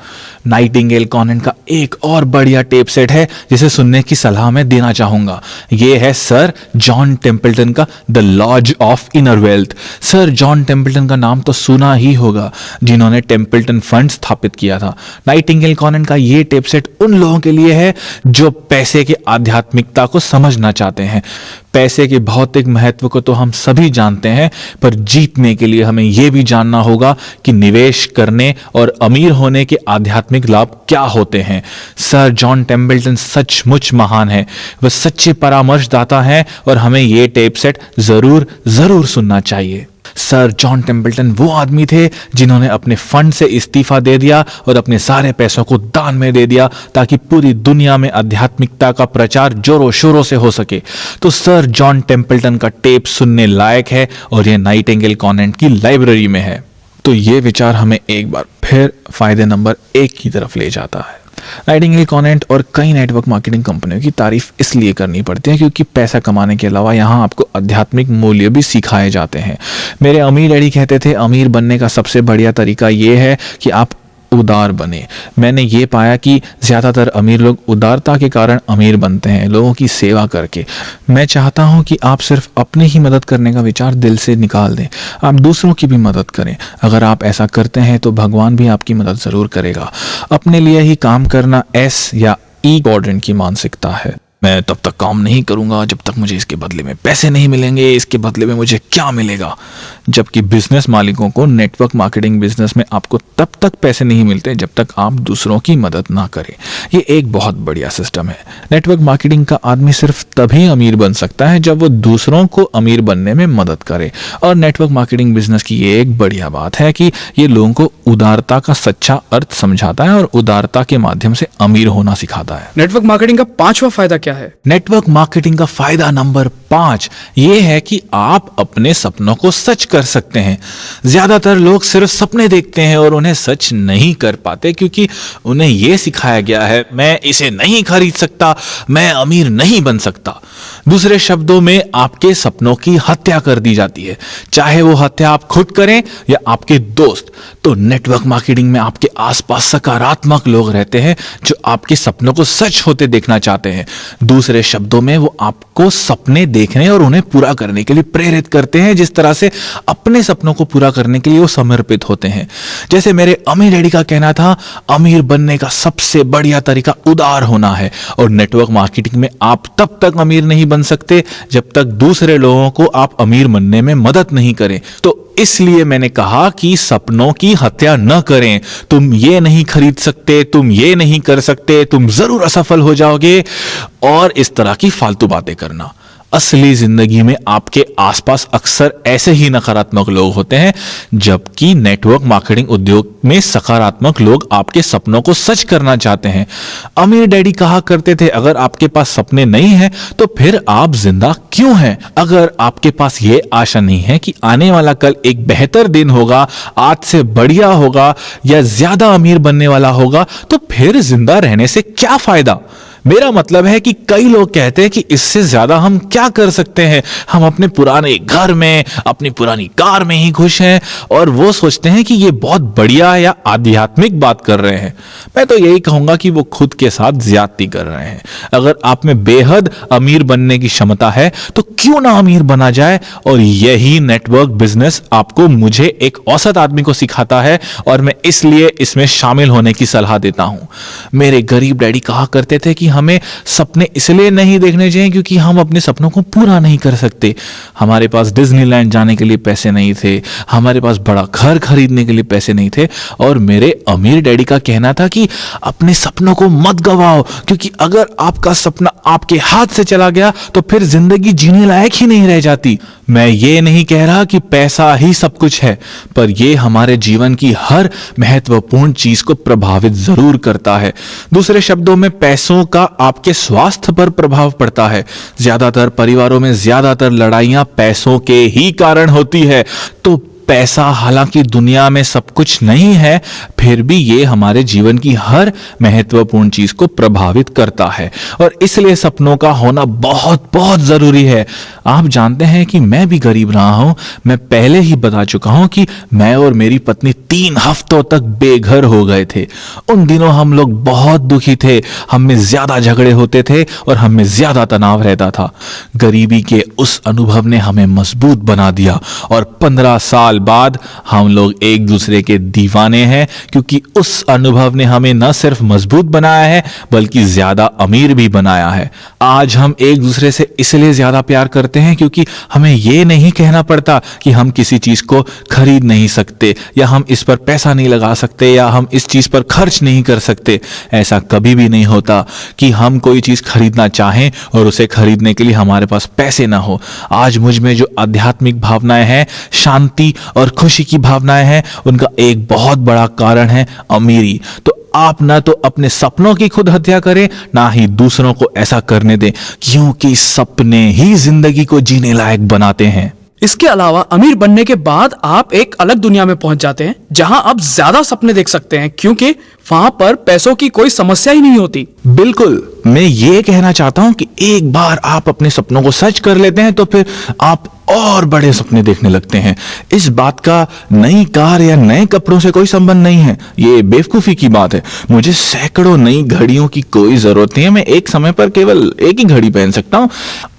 नाइटिंगेल कॉनेंट का एक और बढ़िया टेप सेट है जिसे सुनने की सलाह मैं देना चाहूंगा। यह है सर जॉन टेम्पल्टन का the laws of inner wealth. Sir John Templeton का नाम तो सुना ही होगा, जिन्होंने टेम्पल्टन फंड स्थापित किया था। नाइटिंगेल कॉनेंट का यह टेप सेट उन लोगों के लिए है जो पैसे की आध्यात्मिकता को समझना चाहते हैं। पैसे के भौतिक महत्व को तो हम सभी जानते हैं, पर जीतने के लिए हमें यह भी जानना होगा कि निवेश करने और अमीर होने के आध्यात्मिक लाभ क्या होते हैं। सर जॉन टेम्पल्टन सचमुच महान है, वह सच्चे परामर्शदाता हैं और हमें यह टेप सेट जरूर सुनना चाहिए। सर जॉन टेम्पल्टन वो आदमी थे जिन्होंने अपने फंड से इस्तीफा दे दिया और अपने सारे पैसों को दान में दे दिया ताकि पूरी दुनिया में आध्यात्मिकता का प्रचार जोरों शोरों से हो सके। तो सर जॉन टेम्पल्टन का टेप सुनने लायक है और यह नाइटिंगेल कॉनेंट की लाइब्रेरी में है। तो ये विचार हमें एक बार फिर फायदे नंबर 1 की तरफ ले जाता है। नाइटिंगेल कॉनेंट और कई नेटवर्क मार्केटिंग कंपनियों की तारीफ इसलिए करनी पड़ती है क्योंकि पैसा कमाने के अलावा यहाँ आपको आध्यात्मिक मूल्य भी सिखाए जाते हैं। मेरे अमीर डैडी कहते थे अमीर बनने का सबसे बढ़िया तरीका ये है कि आप उदार बने। मैंने ये पाया कि ज़्यादातर अमीर लोग उदारता के कारण अमीर बनते हैं, लोगों की सेवा करके। मैं चाहता हूँ कि आप सिर्फ अपनी ही मदद करने का विचार दिल से निकाल दें, आप दूसरों की भी मदद करें। अगर आप ऐसा करते हैं तो भगवान भी आपकी मदद ज़रूर करेगा। अपने लिए ही काम करना S या E क्वाड्रेंट की मानसिकता है। मैं तब तक काम नहीं करूंगा जब तक मुझे इसके बदले में पैसे नहीं मिलेंगे, इसके बदले में मुझे क्या मिलेगा। जबकि बिजनेस मालिकों को नेटवर्क मार्केटिंग बिजनेस में आपको तब तक पैसे नहीं मिलते जब तक आप दूसरों की मदद ना करें। ये एक बहुत बढ़िया सिस्टम है। नेटवर्क मार्केटिंग का आदमी सिर्फ तभी अमीर बन सकता है जब वो दूसरों को अमीर बनने में मदद करे। और नेटवर्क मार्केटिंग बिजनेस की ये एक बढ़िया बात है कि ये लोगों को उदारता का सच्चा अर्थ समझाता है और उदारता के माध्यम से अमीर होना सिखाता है। नेटवर्क मार्केटिंग का 5वां फायदा क्या क्या है? नेटवर्क मार्केटिंग का फायदा नंबर 5 ये है कि आप अपने सपनों को सच कर सकते हैं। ज्यादातर लोग सिर्फ सपने देखते हैं और उन्हें सच नहीं कर पाते क्योंकि उन्हें यह सिखाया गया है, मैं इसे नहीं खरीद सकता, मैं अमीर नहीं बन सकता। दूसरे शब्दों में आपके सपनों की हत्या कर दी जाती है, चाहे वो हत्या आप खुद करें या आपके दोस्त। तो नेटवर्क मार्केटिंग में आपके आसपास सकारात्मक लोग रहते हैं जो आपके सपनों को सच होते देखना चाहते हैं। दूसरे शब्दों में वो आपको सपने देखने और उन्हें पूरा करने के लिए प्रेरित करते हैं, जिस तरह से अपने सपनों को पूरा करने के लिए वो समर्पित होते हैं। जैसे मेरे अमीर डैडी का कहना था, अमीर बनने का सबसे बढ़िया तरीका उदार होना है। और नेटवर्क मार्केटिंग में आप तब तक अमीर नहीं बन सकते जब तक दूसरे लोगों को आप अमीर बनने में मदद नहीं करें। तो इसलिए मैंने कहा कि सपनों की हत्या न करें। तुम ये नहीं खरीद सकते, तुम ये नहीं कर सकते, तुम जरूर असफल हो जाओगे और इस तरह की फालतू बातें करना। असली जिंदगी में आपके आसपास अक्सर ऐसे ही नकारात्मक लोग होते हैं, जबकि नेटवर्क मार्केटिंग उद्योग में सकारात्मक लोग आपके सपनों को सच करना चाहते हैं। अमीर डैडी कहा करते थे, अगर आपके पास सपने नहीं हैं तो फिर आप जिंदा क्यों हैं? अगर आपके पास ये आशा नहीं है कि आने वाला कल एक बेहतर दिन होगा, आज से बढ़िया होगा या ज्यादा अमीर बनने वाला होगा, तो फिर जिंदा रहने से क्या फायदा? मेरा मतलब है कि कई लोग कहते हैं कि इससे ज्यादा हम क्या कर सकते हैं, हम अपने पुराने घर में, अपनी पुरानी कार में ही खुश हैं और वो सोचते हैं कि ये बहुत बढ़िया या आध्यात्मिक बात कर रहे हैं। मैं तो यही कहूंगा कि वो खुद के साथ ज्यादती कर रहे हैं। अगर आप में बेहद अमीर बनने की क्षमता है तो क्यों ना अमीर बना जाए, और यही नेटवर्क बिजनेस आपको, मुझे एक औसत आदमी को सिखाता है और मैं इसलिए इसमें शामिल होने की सलाह देता हूं। मेरे गरीब डैडी कहा करते थे कि हमें सपने इसलिए नहीं देखने चाहिए क्योंकि हम अपने सपनों को पूरा नहीं कर सकते। हमारे पास डिज्नीलैंड जाने के लिए पैसे नहीं थे, हमारे पास बड़ा घर खरीदने के लिए पैसे नहीं थे। और मेरे अमीर डैडी का कहना था कि अपने सपनों को मत गवाओ, क्योंकि अगर आपका सपना आपके हाथ से चला गया तो फिर जिंदगी जीने लायक ही नहीं रह जाती। मैं ये नहीं कह रहा कि पैसा ही सब कुछ है, पर यह हमारे जीवन की हर महत्वपूर्ण चीज को प्रभावित जरूर करता है। दूसरे शब्दों में पैसों का आपके स्वास्थ्य पर प्रभाव पड़ता है। ज्यादातर परिवारों में ज्यादातर लड़ाइयां पैसों के ही कारण होती है। तो पैसा हालांकि दुनिया में सब कुछ नहीं है, फिर भी ये हमारे जीवन की हर महत्वपूर्ण चीज को प्रभावित करता है और इसलिए सपनों का होना बहुत बहुत जरूरी है। आप जानते हैं कि मैं भी गरीब रहा हूं। मैं पहले ही बता चुका हूं कि मैं और मेरी पत्नी 3 हफ्तों तक बेघर हो गए थे। उन दिनों हम लोग बहुत दुखी थे, हम में ज्यादा झगड़े होते थे और हम में ज्यादा तनाव रहता था। गरीबी के उस अनुभव ने हमें मजबूत बना दिया और 15 साल बाद हम लोग एक दूसरे के दीवाने हैं, क्योंकि उस अनुभव ने हमें न सिर्फ मजबूत बनाया है बल्कि ज्यादा अमीर भी बनाया है। आज हम एक दूसरे से इसलिए ज्यादा प्यार करते हैं क्योंकि हमें यह नहीं कहना पड़ता कि हम किसी चीज को खरीद नहीं सकते या हम इस पर पैसा नहीं लगा सकते या हम इस चीज पर खर्च नहीं कर सकते। ऐसा कभी भी नहीं होता कि हम कोई चीज खरीदना चाहें और उसे खरीदने के लिए हमारे पास पैसे ना हो। आज मुझ में जो आध्यात्मिक भावनाएं हैं, शांति और खुशी की भावनाएं हैं, उनका एक बहुत बड़ा कारण है अमीरी। तो आप ना तो अपने सपनों की खुद हत्या करें, ना ही दूसरों को ऐसा करने दें, क्योंकि सपने ही जिंदगी को जीने लायक बनाते हैं। इसके अलावा अमीर बनने के बाद आप एक अलग दुनिया में पहुंच जाते हैं जहां आप ज्यादा सपने देख सकते हैं, क्योंकि वहां पर पैसों की कोई समस्या ही नहीं होती। बिल्कुल, मैं ये कहना चाहता हूं कि एक बार आप अपने सपनों को सच कर लेते हैं तो फिर आप और बड़े सपने देखने लगते हैं। इस बात का नई कार या नए कपड़ों से कोई संबंध नहीं है, ये बेवकूफी की बात है। मुझे सैकड़ों नई घड़ियों की कोई जरूरत नहीं है, मैं एक समय पर केवल एक ही घड़ी पहन सकता हूं।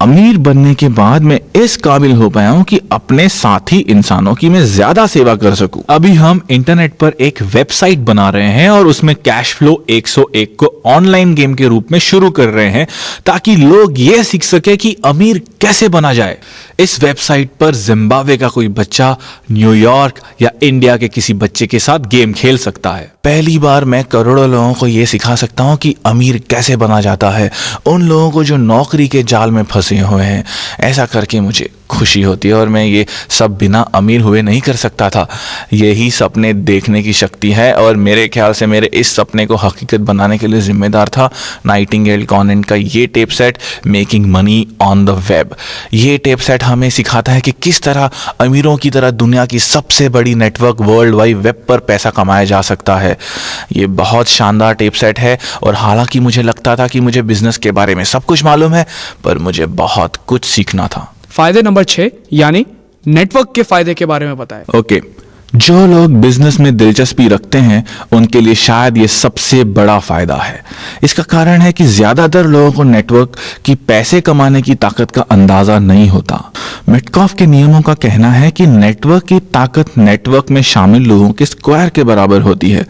अमीर बनने के बाद मैं इस काबिल हो पाया हूं कि अपने साथी इंसानों की मैं ज्यादा सेवा कर सकूं। अभी हम इंटरनेट पर एक वेबसाइट बना रहे हैं और उसमें कैश फ्लो 101 को ऑनलाइन गेम के रूप में शुरू कर रहे हैं, ताकि लोग ये सीख सके कि अमीर कैसे बना जाए। इस वेबसाइट पर जिम्बाब्वे का कोई बच्चा न्यूयॉर्क या इंडिया के किसी बच्चे के साथ गेम खेल सकता है। पहली बार मैं करोड़ों लोगों को ये सिखा सकता हूँ कि अमीर कैसे बना जाता है, उन लोगों को जो नौकरी के जाल में फंसे हुए हैं। ऐसा करके मुझे खुशी होती है और मैं ये सब बिना अमीर हुए नहीं कर सकता था। यही सपने देखने की शक्ति है और मेरे ख्याल से मेरे इस सपने को हकीकत बनाने के लिए जिम्मेदार था नाइटिंगेल कॉनेंट का ये tape set, making money on the web. ये टेप सेट हमें सिखाता है कि किस तरह अमीरों की तरह दुनिया की सबसे बड़ी नेटवर्क वर्ल्ड वाइड वेब पर पैसा कमाया जा सकता है। ये बहुत शानदार टेप सेट है और हालांकि मुझे लगता था कि मुझे बिजनेस के बारे में सब कुछ मालूम है, पर मुझे बहुत कुछ सीखना था। फायदे नंबर 6 यानी नेटवर्क के फायदे के बारे में बताएं। ओके, जो लोग बिजनेस में दिलचस्पी रखते हैं उनके लिए शायद ये सबसे बड़ा फायदा है। इसका कारण है कि ज्यादातर लोगों को नेटवर्क की पैसे कमाने की ताकत का अंदाजा नहीं होता। मेटकॉफ के नियमों का कहना है कि नेटवर्क की ताकत नेटवर्क में शामिल लोगों के स्क्वायर के बराबर होती है।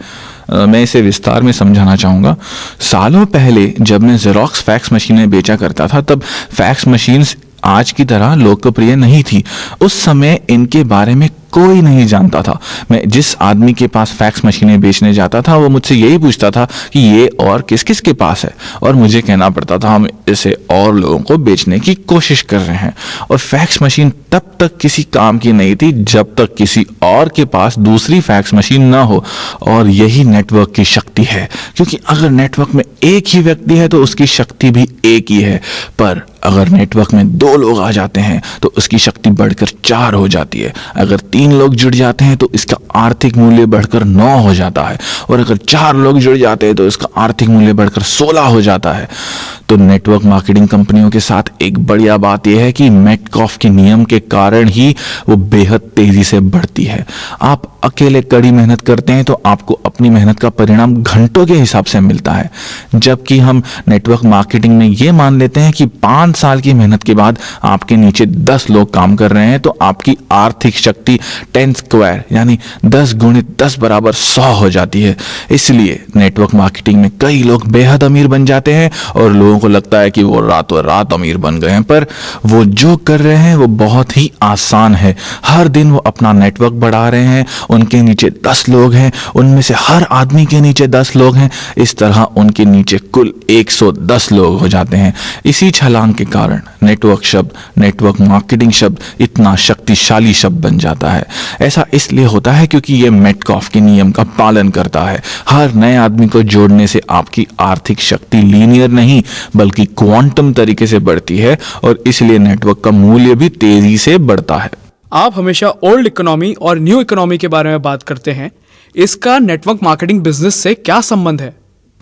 मैं इसे विस्तार में समझाना चाहूँगा। सालों पहले जब मैं जेरोक्स फैक्स मशीनें बेचा करता था, तब फैक्स मशीन्स आज की तरह लोकप्रिय नहीं थी। उस समय इनके बारे में कोई नहीं जानता था। मैं जिस आदमी के पास फैक्स मशीनें बेचने जाता था वो मुझसे यही पूछता था कि ये और किस किस के पास है, और मुझे कहना पड़ता था हम इसे और लोगों को बेचने की कोशिश कर रहे हैं। और फैक्स मशीन तब तक किसी काम की नहीं थी जब तक किसी और के पास दूसरी फैक्स मशीन ना हो। और यही नेटवर्क की शक्ति है, क्योंकि अगर नेटवर्क में एक ही व्यक्ति है तो उसकी शक्ति भी एक ही है, पर अगर नेटवर्क में 2 लोग आ जाते हैं तो उसकी शक्ति बढ़कर 4 हो जाती है। अगर 3 लोग जुड़ जाते हैं तो इसका आर्थिक मूल्य बढ़कर 9 हो जाता है, और अगर 4 लोग जुड़ जाते हैं तो इसका आर्थिक मूल्य बढ़कर 16 हो जाता है। तो नेटवर्क मार्केटिंग कंपनियों के साथ एक बढ़िया बात यह है कि मेटकॉफ के नियम के कारण ही वो बेहद तेजी से बढ़ती है। आप अकेले कड़ी मेहनत करते हैं तो आपको अपनी मेहनत का परिणाम घंटों के हिसाब से मिलता है, जबकि हम नेटवर्क मार्केटिंग में ये मान लेते हैं कि 5 साल की मेहनत के बाद आपके नीचे 10 लोग काम कर रहे हैं तो आपकी आर्थिक शक्ति 10 स्क्वायर यानी 10 गुणित 10 बराबर 100 हो जाती है। इसलिए नेटवर्क मार्केटिंग में कई लोग बेहद अमीर बन जाते हैं और लोगों को लगता है कि वो रातों रात अमीर बन गए हैं, पर वो जो कर रहे हैं वो बहुत ही आसान है। हर दिन वो अपना नेटवर्क बढ़ा रहे हैं, उनके नीचे 10 लोग हैं, उनमें से हर आदमी के नीचे 10 लोग हैं। इस तरह उनके नीचे कुल 110 लोग हो जाते हैं। इसी छलांग के कारण नेटवर्क शब्द, नेटवर्क मार्केटिंग शब्द इतना शक्तिशाली शब्द बन जाता है। ऐसा इसलिए होता है क्योंकि ये मेटकॉफ के नियम का पालन करता है। हर नए आदमी को जोड़ने से आपकी आर्थिक शक्ति लीनियर नहीं बल्कि क्वांटम तरीके से बढ़ती है, और इसलिए नेटवर्क का मूल्य भी तेजी से बढ़ता है। आप हमेशा ओल्ड इकोनॉमी और न्यू इकोनॉमी के बारे में बात करते हैं, इसका नेटवर्क मार्केटिंग बिजनेस से क्या संबंध है?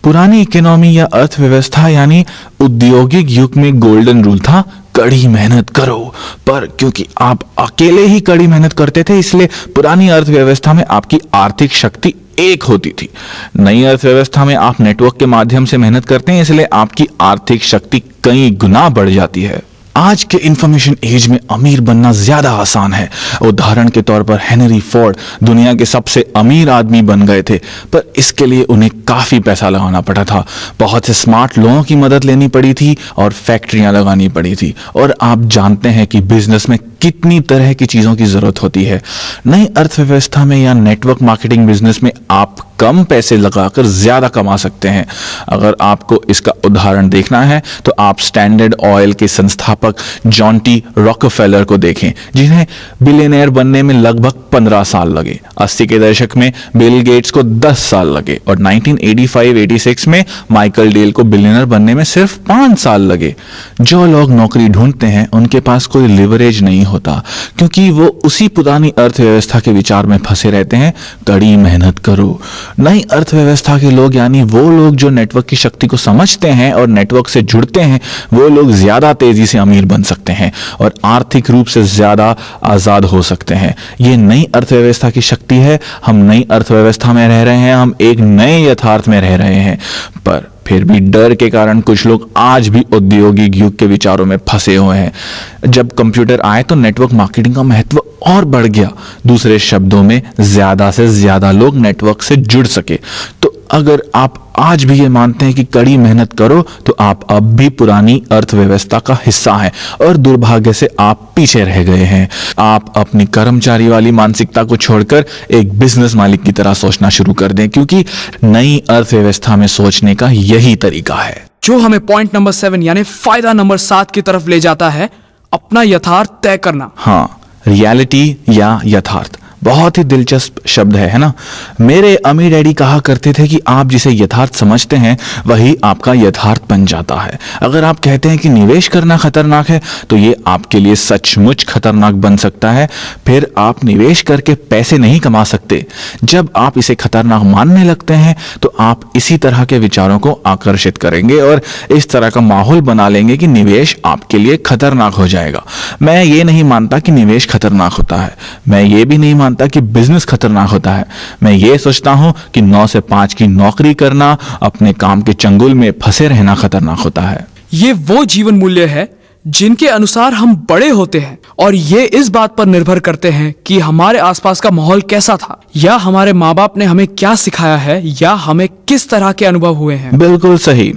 पुरानी इकोनॉमी या अर्थव्यवस्था यानी औद्योगिक युग में गोल्डन रूल था, कड़ी मेहनत करो। पर क्योंकि आप अकेले ही कड़ी मेहनत करते थे, इसलिए पुरानी अर्थव्यवस्था में आपकी आर्थिक शक्ति एक होती थी। नई अर्थव्यवस्था में आप नेटवर्क के माध्यम से मेहनत करते हैं, इसलिए आपकी आर्थिक शक्ति कई गुना बढ़ जाती है। आज के इंफॉर्मेशन एज में अमीर बनना ज्यादा आसान है। उदाहरण के तौर पर हेनरी फोर्ड दुनिया के सबसे अमीर आदमी बन गए थे, पर इसके लिए उन्हें काफी पैसा लगाना पड़ा था। बहुत से स्मार्ट लोगों की मदद लेनी पड़ी थी और फैक्ट्रियां लगानी पड़ी थी। और आप जानते हैं कि बिजनेस में कितनी तरह की चीजों की जरूरत होती है। नई अर्थव्यवस्था में या नेटवर्क मार्केटिंग बिजनेस में आप कम पैसे लगाकर ज्यादा कमा सकते हैं। अगर आपको इसका उदाहरण देखना है तो आप स्टैंडर्ड ऑयल के संस्थापक जॉन टी रॉकफेलर को देखें, जिन्हें बिलियनेयर बनने में लगभग 15 साल लगे। 80 के दशक में बिल गेट्स को 10 साल लगे और 1985-86 में माइकल डेल को बिलियनर बनने में सिर्फ 5 साल लगे। जो लोग नौकरी ढूंढते हैं उनके पास कोई लिवरेज नहीं होता, क्योंकि वो उसी पुरानी अर्थव्यवस्था के विचार में फंसे रहते हैं, कड़ी मेहनत करो। नई अर्थव्यवस्था के लोग यानी वो लोग जो नेटवर्क की शक्ति को समझते हैं और नेटवर्क से जुड़ते हैं, वो लोग ज्यादा तेजी से अमीर बन सकते हैं और आर्थिक रूप से ज्यादा आजाद हो सकते हैं। ये नई अर्थव्यवस्था की शक्ति है। हम नई अर्थव्यवस्था में रह रहे हैं, हम एक नए यथार्थ में रह रहे हैं, पर फिर भी डर के कारण कुछ लोग आज भी औद्योगिक युग के विचारों में फंसे हुए हैं। जब कंप्यूटर आए तो नेटवर्क मार्केटिंग का महत्व और बढ़ गया। दूसरे शब्दों में ज्यादा से ज्यादा लोग नेटवर्क से जुड़ सके। तो अगर आप आज भी ये मानते हैं कि कड़ी मेहनत करो तो आप अब भी पुरानी अर्थव्यवस्था का हिस्सा हैं और दुर्भाग्य से आप पीछे रह गए हैं। आप अपनी कर्मचारी वाली मानसिकता को छोड़कर एक बिजनेस मालिक की तरह सोचना शुरू कर दें, क्योंकि नई अर्थव्यवस्था में सोचने का यही तरीका है। जो हमें पॉइंट नंबर 7 यानी फायदा नंबर 7 की तरफ ले जाता है, अपना यथार्थ तय करना। हाँ, रियलिटी या यथार्थ बहुत ही दिलचस्प शब्द है ना। मेरे अम्मी डैडी कहा करते थे कि आप जिसे यथार्थ समझते हैं वही आपका यथार्थ बन जाता है। अगर आप कहते हैं कि निवेश करना खतरनाक है तो ये आपके लिए सचमुच खतरनाक बन सकता है। फिर आप निवेश करके पैसे नहीं कमा सकते। जब आप इसे खतरनाक मानने लगते हैं तो आप इसी तरह के विचारों को आकर्षित करेंगे और इस तरह का माहौल बना लेंगे कि निवेश आपके लिए खतरनाक हो जाएगा। मैं ये नहीं मानता कि निवेश खतरनाक होता है। मैं ये भी नहीं कि बिजनेस खतरनाक होता है। मैं ये सोचता हूं कि 9 से 5 की नौकरी करना, अपने काम के चंगुल में फंसे रहना खतरनाक होता है। ये वो जीवन मूल्य है जिनके अनुसार हम बड़े होते हैं और ये इस बात पर निर्भर करते हैं कि हमारे आसपास का माहौल कैसा था, या हमारे माँ बाप ने हमें क्या सिखाया है, या हमें किस तरह के अनुभव हुए हैं। बिल्कुल सही।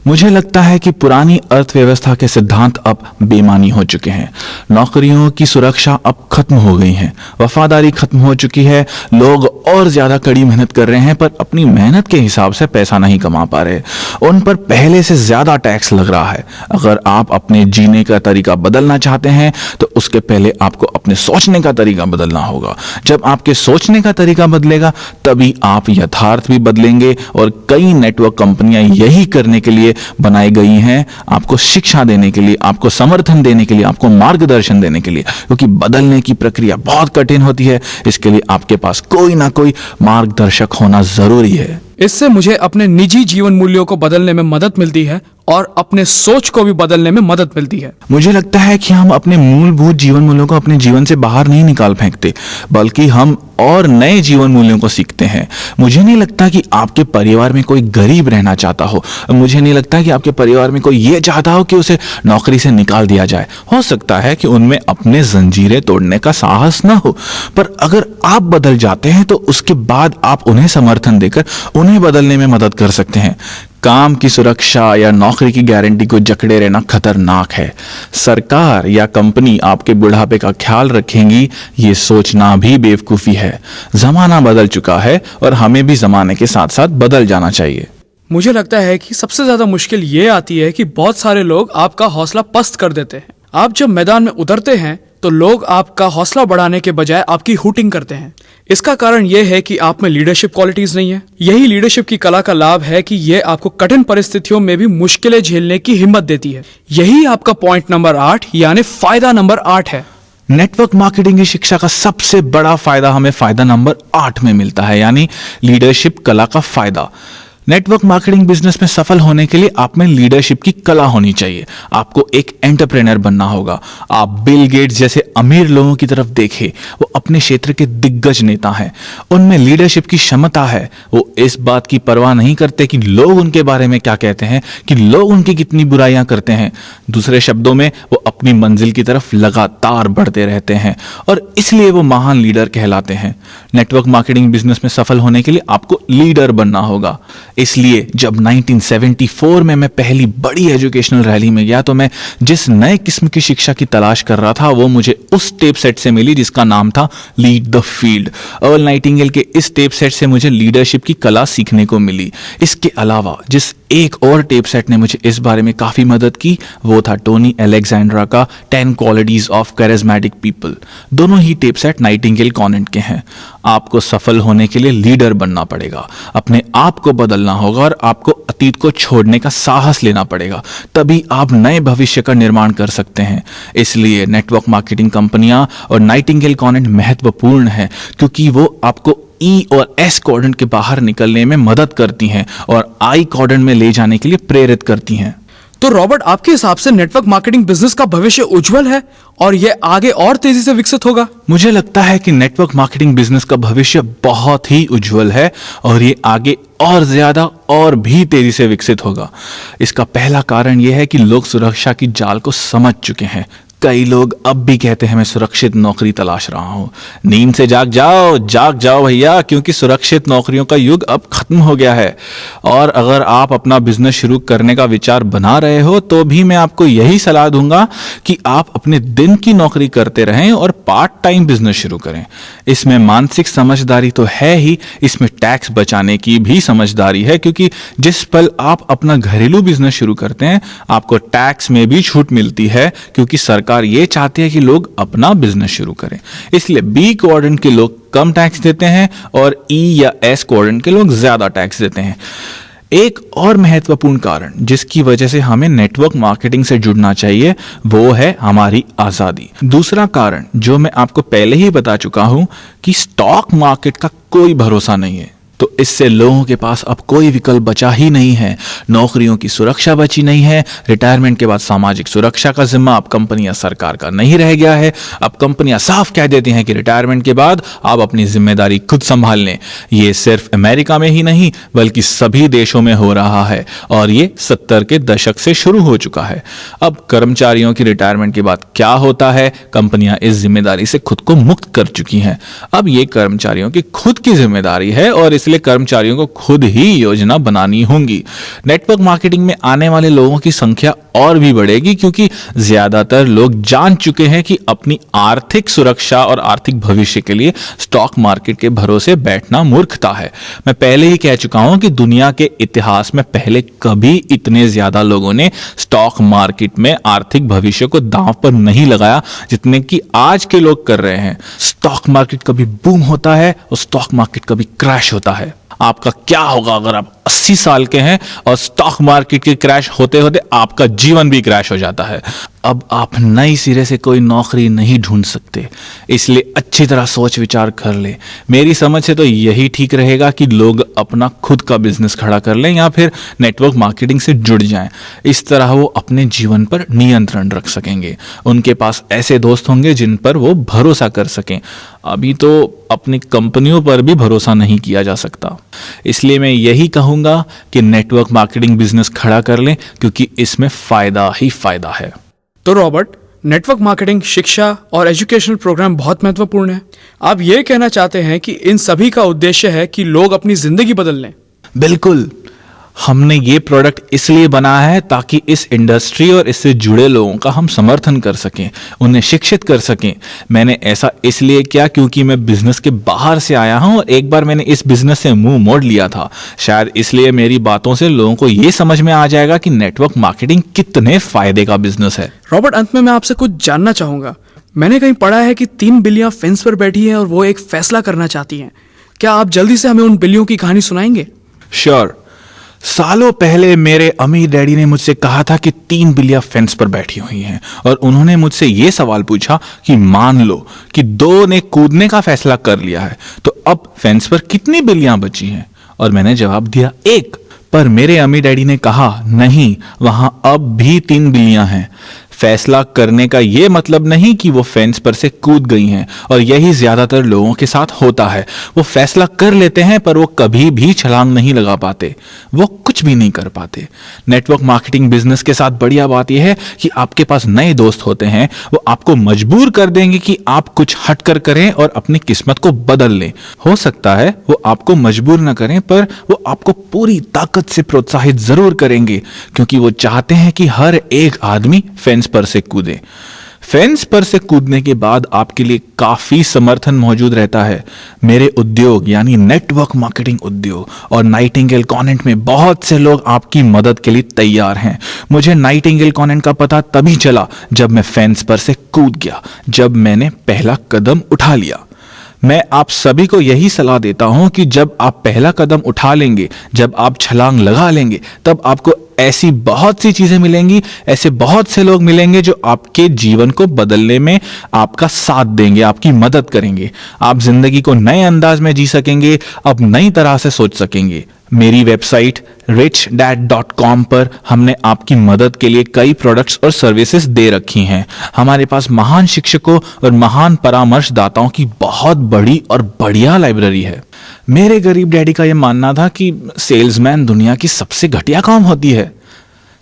मुझे लगता है कि पुरानी अर्थव्यवस्था के सिद्धांत अब बेमानी हो चुके हैं। नौकरियों की सुरक्षा अब खत्म हो गई है, वफादारी खत्म हो चुकी है। लोग और ज्यादा कड़ी मेहनत कर रहे हैं पर अपनी मेहनत के हिसाब से पैसा नहीं कमा पा रहे। उन पर पहले से ज्यादा टैक्स लग रहा है। अगर आप अपने जीने का तरीका बदलना चाहते हैं तो उसके पहले आपको अपने सोचने का तरीका बदलना होगा। जब आपके सोचने का तरीका बदलेगा तभी आप यथार्थ भी बदलेंगे। और कई नेटवर्क कंपनियां यही करने के लिए बनाई गई हैं, आपको शिक्षा देने के लिए, आपको समर्थन देने के लिए, आपको मार्गदर्शन देने के लिए, क्योंकि बदलने की प्रक्रिया बहुत कठिन होती है। इसके लिए आपके पास कोई ना कोई मार्गदर्शक होना जरूरी है। इससे मुझे अपने निजी जीवन मूल्यों को बदलने में मदद मिलती है और अपने सोच को भी बदलने में मदद मिलती है। मुझे लगता है कि हम अपने मूलभूत जीवन मूल्यों को अपने जीवन से बाहर नहीं निकाल फेंकते, बल्कि हम और नए जीवन मूल्यों को सीखते हैं। मुझे नहीं लगता कि आपके परिवार में कोई गरीब रहना चाहता हो। मुझे नहीं लगता कि आपके परिवार में कोई ये चाहता हो कि उसे नौकरी से निकाल दिया जाए। हो सकता है कि उनमें अपने जंजीरें तोड़ने का साहस ना हो, पर अगर आप बदल जाते हैं तो उसके बाद आप उन्हें समर्थन देकर उन्हें बदलने में मदद कर सकते हैं। काम की सुरक्षा या नौकरी की गारंटी को जकड़े रहना खतरनाक है। सरकार या कंपनी आपके बुढ़ापे का ख्याल रखेंगी, ये सोचना भी बेवकूफ़ी है। जमाना बदल चुका है और हमें भी जमाने के साथ साथ बदल जाना चाहिए। मुझे लगता है कि सबसे ज्यादा मुश्किल ये आती है कि बहुत सारे लोग आपका हौसला पस्त कर देते हैं। आप जब मैदान में उतरते हैं तो लोग आपका हौसला बढ़ाने के बजाय आपकी हुटिंग करते हैं। इसका कारण यह है कि आप में लीडरशिप क्वालिटीज नहीं है। यही लीडरशिप की कला का लाभ है कि यह आपको कठिन परिस्थितियों में भी मुश्किलें झेलने की हिम्मत देती है। यही आपका पॉइंट नंबर 8 यानी फायदा नंबर 8 है। नेटवर्क मार्केटिंग की शिक्षा का सबसे बड़ा फायदा हमें फायदा नंबर 8 में मिलता है, यानी लीडरशिप कला का फायदा। नेटवर्क मार्केटिंग बिजनेस में सफल होने के लिए आप में लीडरशिप की कला होनी चाहिए। आपको एक एंटरप्रेन्योर बनना होगा। आप बिल गेट्स जैसे अमीर लोगों की तरफ देखें, वो अपने क्षेत्र के दिग्गज नेता हैं। उनमें लीडरशिप की क्षमता है। वो इस बात की परवाह नहीं करते कि लोग उनके बारे में क्या कहते हैं, कि लोग उनकी कितनी बुराइयां करते हैं। दूसरे शब्दों में वो अपनी मंजिल की तरफ लगातार बढ़ते रहते हैं और इसलिए वो महान लीडर कहलाते हैं। नेटवर्क मार्केटिंग बिजनेस में सफल होने के लिए आपको लीडर बनना होगा। इसलिए जब 1974 में मैं पहली बड़ी एजुकेशनल रैली में गया तो मैं जिस नए किस्म की शिक्षा की तलाश कर रहा था वो मुझे उस टेप सेट से मिली जिसका नाम था lead the field. Earl Nightingale के इस टेप सेट से मुझे लीडरशिप की कला सीखने को मिली। इसके अलावा जिस एक और टेप सेट ने मुझे इस बारे में काफी मदद की वो था टोनी अलेक्जेंड्रा का 10 क्वालिटीज ऑफ कैरिज्मेटिक पीपल। दोनों ही टेप सेट नाइटिंगेल कॉन्वेंट के हैं। आपको सफल होने के लिए लीडर बनना पड़ेगा, अपने आप को बदलना होगा और आपको अतीत को छोड़ने का साहस लेना पड़ेगा। तभी आप नए भविष्य का निर्माण कर सकते हैं। इसलिए नेटवर्क मार्केटिंग कंपनियां और नाइटिंगेल कॉन्वेंट महत्वपूर्ण है क्योंकि वो आपको ई और एस क्वाड्रेंट के बाहर निकलने में मदद करती हैं और आई क्वाड्रेंट में ले जाने के लिए प्रेरित करती हैं। तो रॉबर्ट, आपके हिसाब से नेटवर्क मार्केटिंग बिजनेस का भविष्य उज्जवल है और यह आगे और तेजी से विकसित होगा? मुझे लगता है कि नेटवर्क मार्केटिंग बिजनेस का भविष्य बहुत ही उज्जवल है और ये आगे और ज्यादा और भी तेजी से विकसित होगा। इसका पहला कारण यह है कि लोग सुरक्षा की जाल को समझ चुके हैं। कई लोग अब भी कहते हैं मैं सुरक्षित नौकरी तलाश रहा हूं। नींद से जाग जाओ भैया, क्योंकि सुरक्षित नौकरियों का युग अब खत्म हो गया है। और अगर आप अपना बिजनेस शुरू करने का विचार बना रहे हो तो भी मैं आपको यही सलाह दूंगा कि आप अपने दिन की नौकरी करते रहें और पार्ट टाइम बिजनेस शुरू करें। इसमें मानसिक समझदारी तो है ही, इसमें टैक्स बचाने की भी समझदारी है, क्योंकि जिस पल आप अपना घरेलू बिजनेस शुरू करते हैं आपको टैक्स में भी छूट मिलती है, क्योंकि सरकार ये चाहती है कि लोग अपना बिजनेस शुरू करें। इसलिए बी क्वाड्रेंट के लोग कम टैक्स देते हैं और ई या एस क्वाड्रेंट के लोग ज्यादा टैक्स देते हैं। एक और महत्वपूर्ण कारण जिसकी वजह से हमें नेटवर्क मार्केटिंग से जुड़ना चाहिए वो है हमारी आजादी। दूसरा कारण जो मैं आपको पहले ही बता चुका हूं कि स्टॉक मार्केट का कोई भरोसा नहीं है, तो इससे लोगों के पास अब कोई विकल्प बचा ही नहीं है। नौकरियों की सुरक्षा बची नहीं है, रिटायरमेंट के बाद सामाजिक सुरक्षा का जिम्मा अब कंपनी या सरकार का नहीं रह गया है। अब कंपनियां साफ कह देती हैं कि रिटायरमेंट के बाद आप अपनी जिम्मेदारी खुद संभाल लें। ये सिर्फ अमेरिका में ही नहीं बल्कि सभी देशों में हो रहा है और ये 70 के दशक से शुरू हो चुका है। अब कर्मचारियों की रिटायरमेंट के बाद क्या होता है, कंपनियां इस जिम्मेदारी से खुद को मुक्त कर चुकी हैं। अब ये कर्मचारियों की खुद की जिम्मेदारी है और इसलिए कर्मचारियों को खुद ही योजना बनानी होगी। नेटवर्क मार्केटिंग में आने वाले लोगों की संख्या और भी बढ़ेगी, क्योंकि ज्यादातर लोग जान चुके हैं कि अपनी आर्थिक सुरक्षा और आर्थिक भविष्य के लिए स्टॉक मार्केट के भरोसे बैठना मूर्खता है। मैं पहले ही कह चुका हूं कि दुनिया के इतिहास में पहले कभी इतने ज्यादा लोगों ने स्टॉक मार्केट में आर्थिक भविष्य को दांव पर नहीं लगाया जितने कि आज के लोग कर रहे हैं। स्टॉक मार्केट कभी बूम होता है और स्टॉक मार्केट कभी क्रैश होता है। आपका क्या होगा अगर आप 80 साल के हैं और स्टॉक मार्केट के क्रैश होते होते आपका जीवन भी क्रैश हो जाता है। अब आप नई सिरे से कोई नौकरी नहीं ढूंढ सकते, इसलिए अच्छी तरह सोच विचार कर ले। मेरी समझ से तो यही ठीक रहेगा कि लोग अपना खुद का बिजनेस खड़ा कर लें या फिर नेटवर्क मार्केटिंग से जुड़ जाएं। इस तरह वो अपने जीवन पर नियंत्रण रख सकेंगे। उनके पास ऐसे दोस्त होंगे जिन पर वो भरोसा कर सकें। अभी तो अपनी कंपनियों पर भी भरोसा नहीं किया जा सकता। इसलिए मैं यही कहूंगा कि नेटवर्क मार्केटिंग बिजनेस खड़ा कर लें, क्योंकि इसमें फायदा ही फायदा है। तो रॉबर्ट, नेटवर्क मार्केटिंग, शिक्षा और एजुकेशनल प्रोग्राम बहुत महत्वपूर्ण है। आप ये कहना चाहते हैं कि इन सभी का उद्देश्य है कि लोग अपनी जिंदगी बदल लें? बिल्कुल। हमने ये प्रोडक्ट इसलिए बनाया है ताकि इस इंडस्ट्री और इससे जुड़े लोगों का हम समर्थन कर सकें, उन्हें शिक्षित कर सकें। मैंने ऐसा इसलिए किया क्योंकि मैं बिजनेस के बाहर से आया हूं और एक बार मैंने इस बिजनेस से मुंह मोड़ लिया था। शायद इसलिए मेरी बातों से लोगों को ये समझ में आ जाएगा कि नेटवर्क मार्केटिंग कितने फायदे का बिजनेस है। रॉबर्ट, अंत में मैं आपसे कुछ जानना चाहूंगा। मैंने कहीं पढ़ा है कि 3 बिल्लियां फेंस पर बैठी हैं और वो एक फैसला करना चाहती हैं। क्या आप जल्दी से हमें उन बिल्लियों की कहानी सुनाएंगे? श्योर। सालों पहले मेरे अमीर डैडी ने मुझसे कहा था कि 3 बिल्लियां फेंस पर बैठी हुई हैं और उन्होंने मुझसे यह सवाल पूछा कि मान लो कि 2 ने कूदने का फैसला कर लिया है, तो अब फेंस पर कितनी बिल्लियां बची हैं? और मैंने जवाब दिया 1। पर मेरे अमीर डैडी ने कहा नहीं, वहां अब भी 3 बिल्लियां हैं। फैसला करने का यह मतलब नहीं कि वो फेंस पर से कूद गई हैं, और यही ज्यादातर लोगों के साथ होता है। वो फैसला कर लेते हैं पर वो कभी भी छलांग नहीं लगा पाते, वो कुछ भी नहीं कर पाते। नेटवर्क मार्केटिंग बिजनेस के साथ बढ़िया बात यह है कि आपके पास नए दोस्त होते हैं, वो आपको मजबूर कर देंगे कि आप कुछ हटकर करें और अपनी किस्मत को बदल लें। हो सकता है वो आपको मजबूर न करें, पर वो आपको पूरी ताकत से प्रोत्साहित जरूर करेंगे, क्योंकि वो चाहते हैं कि हर एक आदमी फेंस पर से कूदे। फेंस पर से कूदने के बाद आपके लिए काफी समर्थन मौजूद रहता है। मेरे उद्योग यानी नेटवर्क मार्केटिंग उद्योग और नाइटिंगेल कॉन्वेंट में बहुत से लोग आपकी मदद के लिए तैयार हैं। मुझे नाइटिंगेल कॉन्वेंट का पता तभी चला जब मैं फेंस पर से कूद गया, जब मैंने पहला कदम उठा लिया। मैं आप सभी को यही सलाह देता हूं कि जब आप पहला कदम उठा लेंगे, जब आप छलांग लगा लेंगे, तब आपको ऐसी बहुत सी चीजें मिलेंगी, ऐसे बहुत से लोग मिलेंगे जो आपके जीवन को बदलने में आपका साथ देंगे, आपकी मदद करेंगे। आप जिंदगी को नए अंदाज में जी सकेंगे, अब नई तरह से सोच सकेंगे। मेरी वेबसाइट richdad.com पर हमने आपकी मदद के लिए कई प्रोडक्ट्स और सर्विसेज दे रखी हैं। हमारे पास महान शिक्षकों और महान परामर्शदाताओं की बहुत बड़ी और बढ़िया लाइब्रेरी है। मेरे गरीब डैडी का यह मानना था कि सेल्समैन दुनिया की सबसे घटिया काम होती है।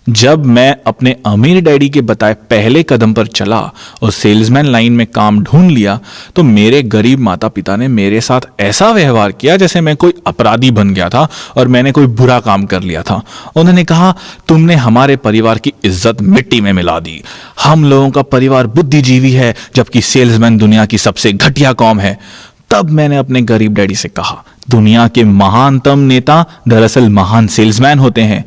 जब मैं अपने अमीर डैडी के बताए पहले कदम पर चला और सेल्समैन लाइन में काम ढूंढ लिया तो मेरे गरीब माता पिता ने मेरे साथ ऐसा व्यवहार किया जैसे मैं कोई अपराधी बन गया था और मैंने कोई बुरा काम कर लिया था। उन्होंने कहा, तुमने हमारे परिवार की इज्जत मिट्टी में मिला दी। हम लोगों का परिवार बुद्धिजीवी है जबकि सेल्समैन दुनिया की सबसे घटिया कौम है। तब मैंने अपने गरीब डैडी से कहा, दुनिया के महानतम नेता दरअसल महान सेल्समैन होते हैं।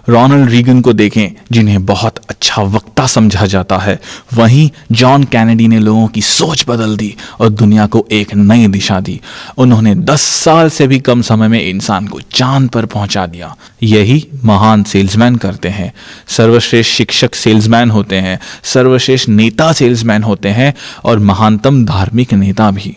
रोनाल्ड रीगन को देखें जिन्हें बहुत अच्छा वक्ता समझा जाता है, वहीं जॉन कैनेडी ने लोगों की सोच बदल दी और दुनिया को एक नई दिशा दी। उन्होंने 10 साल से भी कम समय में इंसान को चांद पर पहुंचा दिया। यही महान सेल्समैन करते हैं। सर्वश्रेष्ठ शिक्षक सेल्समैन होते हैं, सर्वश्रेष्ठ नेता सेल्समैन होते हैं और महानतम धार्मिक नेता भी,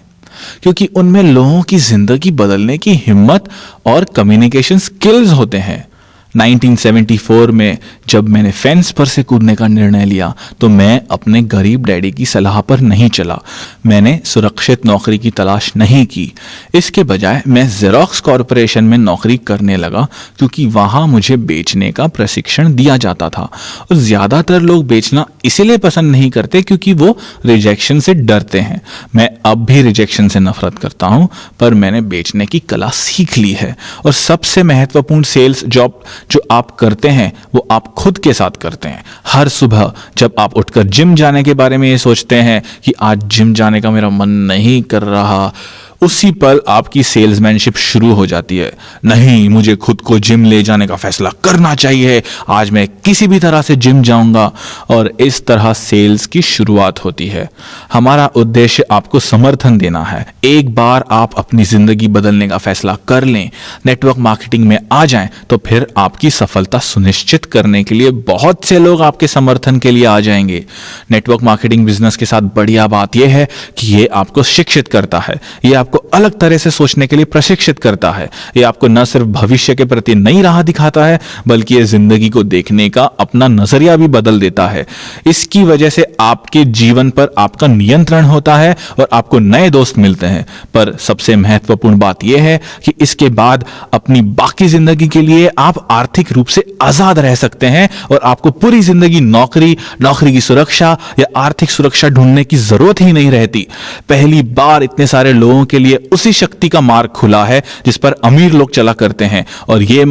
क्योंकि उनमें लोगों की जिंदगी बदलने की हिम्मत और कम्युनिकेशन स्किल्स होते हैं। 1974 में जब मैंने फेंस पर से कूदने का निर्णय लिया तो मैं अपने गरीब डैडी की सलाह पर नहीं चला। मैंने सुरक्षित नौकरी की तलाश नहीं की। इसके बजाय मैं जेरोक्स कॉरपोरेशन में नौकरी करने लगा क्योंकि वहाँ मुझे बेचने का प्रशिक्षण दिया जाता था। और ज़्यादातर लोग बेचना इसीलिए पसंद नहीं करते क्योंकि वो रिजेक्शन से डरते हैं। मैं अब भी रिजेक्शन से नफरत करता हूँ, पर मैंने बेचने की कला सीख ली है। और सबसे महत्वपूर्ण सेल्स जॉब जो आप करते हैं वो आप खुद के साथ करते हैं। हर सुबह जब आप उठकर जिम जाने के बारे में ये सोचते हैं कि आज जिम जाने का मेरा मन नहीं कर रहा, उसी पल आपकी सेल्समैनशिप शुरू हो जाती है। नहीं, मुझे खुद को जिम ले जाने का फैसला करना चाहिए, आज मैं किसी भी तरह से जिम जाऊंगा। और इस तरह सेल्स की शुरुआत होती है। हमारा उद्देश्य आपको समर्थन देना है। एक बार आप अपनी जिंदगी बदलने का फैसला कर लें, नेटवर्क मार्केटिंग में आ जाएं, तो फिर आपकी सफलता सुनिश्चित करने के लिए बहुत से लोग आपके समर्थन के लिए आ जाएंगे। नेटवर्क मार्केटिंग बिजनेस के साथ बढ़िया बात यह है कि ये आपको शिक्षित करता है, ये आपको अलग तरह से सोचने के लिए प्रशिक्षित करता है। ये आपको न सिर्फ भविष्य के प्रति नई राह दिखाता है बल्कि ये जिंदगी को देखने का अपना नजरिया भी बदल देता है। इसकी वजह से आपके जीवन पर आपका नियंत्रण होता है और आपको नए दोस्त मिलते हैं। पर सबसे महत्वपूर्ण बात यह है कि इसके बाद अपनी बाकी जिंदगी के लिए आप आर्थिक रूप से आजाद रह सकते हैं और आपको पूरी जिंदगी नौकरी की सुरक्षा या आर्थिक सुरक्षा ढूंढने की जरूरत ही नहीं रहती। पहली बार इतने सारे लोगों के लिए उसी शक्ति का मार्ग खुला है जिस पर अमीर लोग चला करते हैं और ये